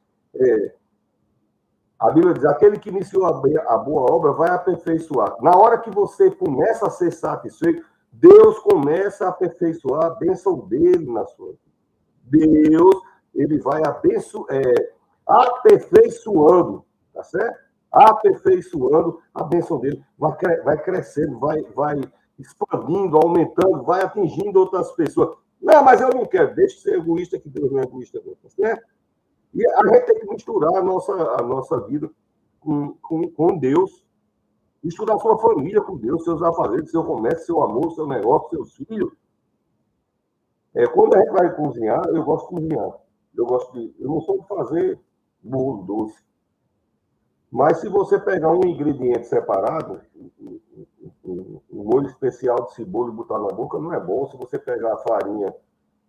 A Bíblia diz, aquele que iniciou a boa obra vai aperfeiçoar. Na hora que você começa a ser satisfeito, Deus começa a aperfeiçoar a bênção dele na sua vida. Deus, ele vai aperfeiçoando, tá certo? Aperfeiçoando a bênção dele. Vai crescendo, vai expandindo, aumentando, vai atingindo outras pessoas. Não, mas eu não quero. Deixa de ser egoísta, que Deus não é egoísta, tá certo? E a gente tem que misturar a nossa vida com Deus. Misturar a sua família com Deus, seus afazeres, seu comércio, seu amor, seu negócio, seus filhos. Quando a gente vai cozinhar, eu gosto de cozinhar. Eu não sou de fazer bolo doce. Mas se você pegar um ingrediente separado, um molho especial de cebola e botar na boca, não é bom. Se você pegar a farinha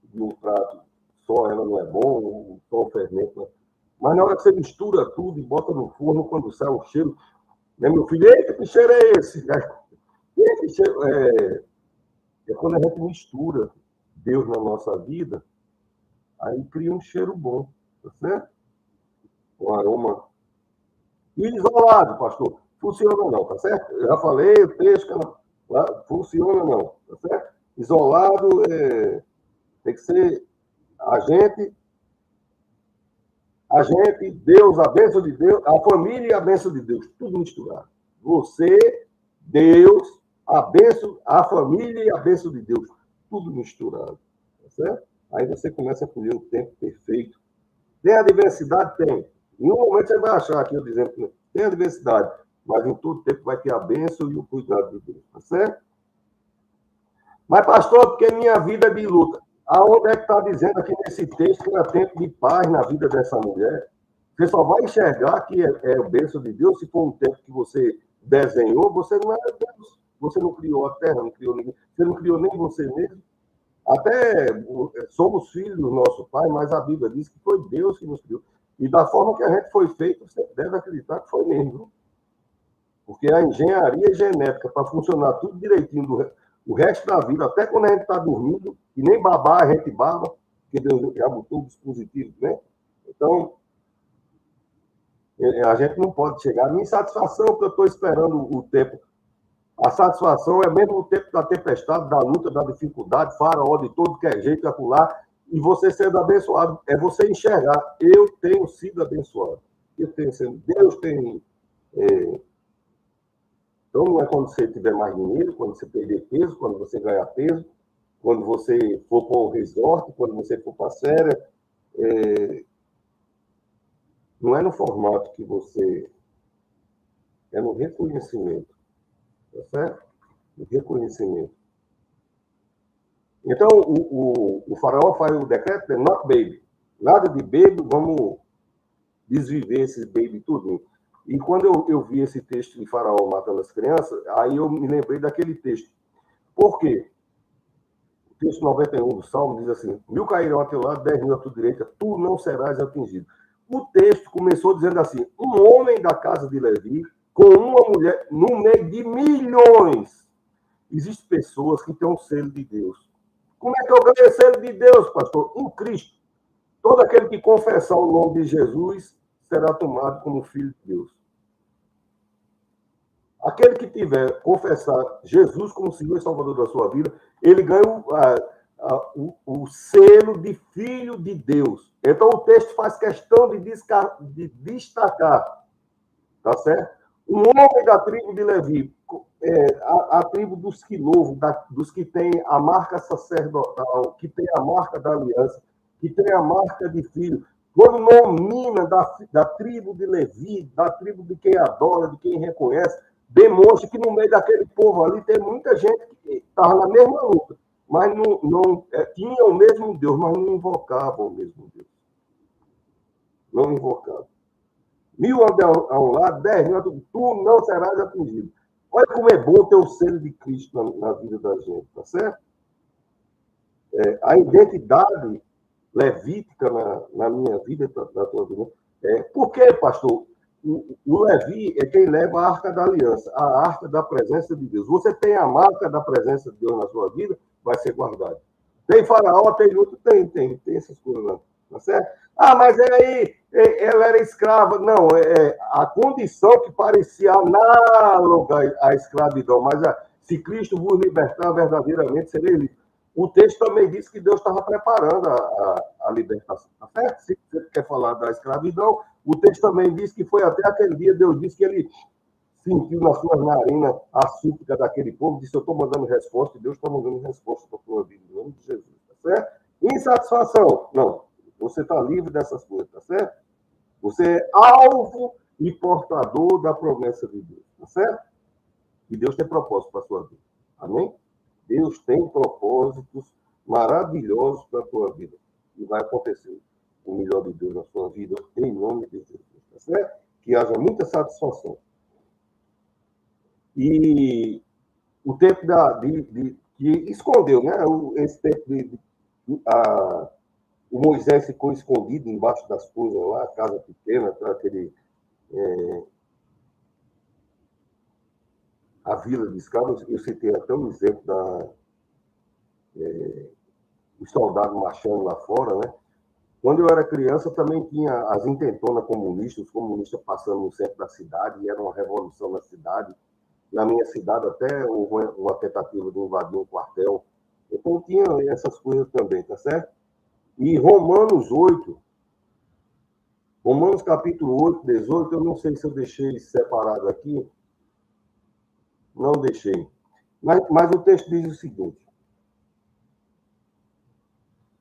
de um prato, só ela não é bom, só o fermento. Né? Mas na hora que você mistura tudo e bota no forno, quando sai o cheiro, né, meu filho, eita, que cheiro é esse? Esse cheiro, quando a gente mistura Deus na nossa vida, aí cria um cheiro bom, tá certo? Um aroma. E isolado, pastor, funciona não, tá certo? Eu já falei, o texto, funciona não, tá certo? Isolado, tem que ser a gente, Deus, a bênção de Deus, a família e a bênção de Deus, tudo misturado. Você, Deus, a bênção, a família e a bênção de Deus, tudo misturado, tá certo? Aí você começa a colher o tempo perfeito. Tem adversidade? Tem. Em um momento você vai achar aqui, eu dizendo que tem adversidade, mas em todo tempo vai ter a bênção e o cuidado de Deus, tá certo? Mas, pastor, porque minha vida é de luta. Aonde é que está dizendo aqui nesse texto que era tempo de paz na vida dessa mulher? Você só vai enxergar que é o bênção de Deus se for um tempo que você desenhou, você não era Deus. Você não criou a terra, não criou ninguém. Você não criou nem você mesmo. Até somos filhos do nosso Pai, mas a Bíblia diz que foi Deus que nos criou. E da forma que a gente foi feito, você deve acreditar que foi mesmo. Porque a engenharia genética, para funcionar tudo direitinho, o resto da vida, até quando a gente está dormindo, e nem babar a gente baba, porque Deus já botou um dispositivo, né? Então, a gente não pode chegar. A minha insatisfação, porque eu estou esperando o tempo. A satisfação é mesmo o tempo da tempestade, da luta, da dificuldade, faraó de todo que é jeito, acolá, e você sendo abençoado. É você enxergar, eu tenho sido abençoado. Deus tem... Então, não é quando você tiver mais dinheiro, quando você perder peso, quando você ganhar peso, quando você for para o resort, quando você for para a série. Não é no formato que você... É no reconhecimento. Tá certo? No reconhecimento. Então, o faraó faz o decreto, not baby. Nada de baby, vamos desviver esses baby tudo. E quando eu vi esse texto de faraó matando as crianças, aí eu me lembrei daquele texto. Por quê? O texto 91 do Salmo diz assim, 1000 cairão a teu lado, 10.000 à tua direita, tu não serás atingido. O texto começou dizendo assim, um homem da casa de Levi, com uma mulher, no meio de milhões. Existem pessoas que têm um selo de Deus. Como é que eu ganhei selo de Deus, pastor? Em Cristo. Todo aquele que confessar o nome de Jesus será tomado como filho de Deus. Aquele que tiver confessar Jesus como Senhor e Salvador da sua vida, ele ganha o selo de filho de Deus. Então o texto faz questão de destacar, tá certo? Um homem da tribo de Levi, a tribo dos que louvam, dos que têm a marca sacerdotal, que tem a marca da aliança, que tem a marca de filho, quando nomina da tribo de Levi, da tribo de quem adora, de quem reconhece, demonstra que no meio daquele povo ali tem muita gente que estava na mesma luta, mas não tinha o mesmo Deus, mas não invocava o mesmo Deus. Não invocava. 1000 a um lado, 10 mil, tu não serás atingido. Olha como é bom ter o selo de Cristo na vida da gente, tá certo? A identidade levítica na minha vida, na tua vida. Por quê, pastor? O Levi é quem leva a arca da aliança, a arca da presença de Deus. Você tem a marca da presença de Deus na sua vida, vai ser guardado. Tem faraó, tem luto, tem essas coisas lá, tá certo? Ah, mas aí ela era escrava. Não, a condição que parecia análoga à escravidão, mas se Cristo vos libertar verdadeiramente, sereis livres. O texto também diz que Deus estava preparando a libertação, tá certo? Se você quer falar da escravidão, o texto também diz que foi até aquele dia, Deus disse que ele sentiu nas suas narinas a súplica daquele povo, disse, eu estou mandando resposta, e Deus está mandando resposta para a sua vida, em nome de Jesus, tá certo? Insatisfação, não. Você está livre dessas coisas, tá certo? Você é alvo e portador da promessa de Deus, tá certo? E Deus tem propósito para a sua vida. Amém? Deus tem propósitos maravilhosos para a tua vida. E vai acontecer o melhor de Deus na sua vida, em nome de Jesus, tá certo? Que haja muita satisfação. E o tempo que escondeu, né? Esse tempo o Moisés ficou escondido embaixo das coisas lá, a casa pequena, aquele a vila de escravos. Eu citei até um exemplo dos soldados marchando lá fora, né? Quando eu era criança, também tinha as intentonas comunistas, os comunistas passando no centro da cidade, e era uma revolução na cidade. Na minha cidade até houve uma tentativa de invadir um quartel. Então tinha essas coisas também, tá certo? E Romanos capítulo 8, 18, eu não sei se eu deixei separado aqui, não deixei. Mas o texto diz o seguinte: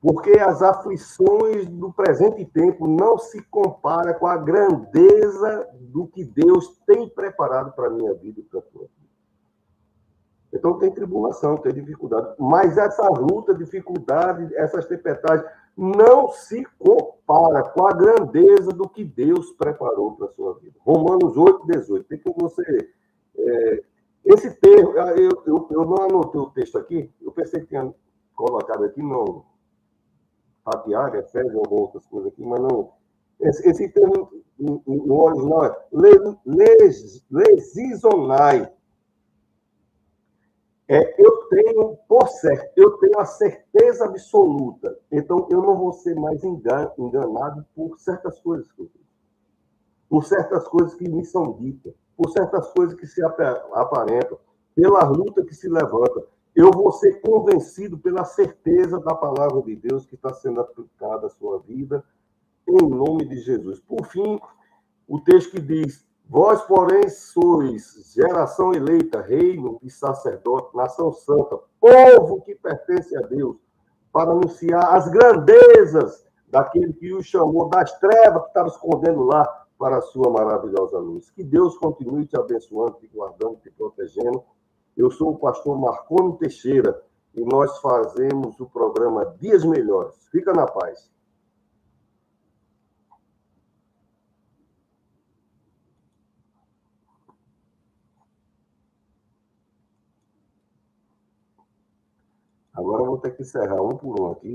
porque as aflições do presente tempo não se comparam com a grandeza do que Deus tem preparado para a minha vida e para a tua vida. Então tem tribulação, tem dificuldade, mas essa luta, dificuldade, essas tempestades não se compara com a grandeza do que Deus preparou para a sua vida. Romanos 8, 18. Tem que você... esse termo, eu não anotei o texto aqui, eu pensei que tinha colocado aqui, não... Fatiária, Efésios, ou outras coisas aqui, mas não. Esse termo no original é lesizonai. Eu tenho, por certo, eu tenho a certeza absoluta. Então, eu não vou ser mais enganado por certas coisas que eu fiz, por certas coisas que me são ditas, por certas coisas que se aparentam, pela luta que se levanta. Eu vou ser convencido pela certeza da palavra de Deus que está sendo aplicada à sua vida, em nome de Jesus. Por fim, o texto que diz: vós, porém, sois geração eleita, reino e sacerdote, nação santa, povo que pertence a Deus, para anunciar as grandezas daquele que o chamou das trevas que estava escondendo lá para a sua maravilhosa luz. Que Deus continue te abençoando, te guardando, te protegendo. Eu sou o pastor Marconi Teixeira e nós fazemos o programa Dias Melhores. Fica na paz. Agora eu vou ter que encerrar um por um aqui.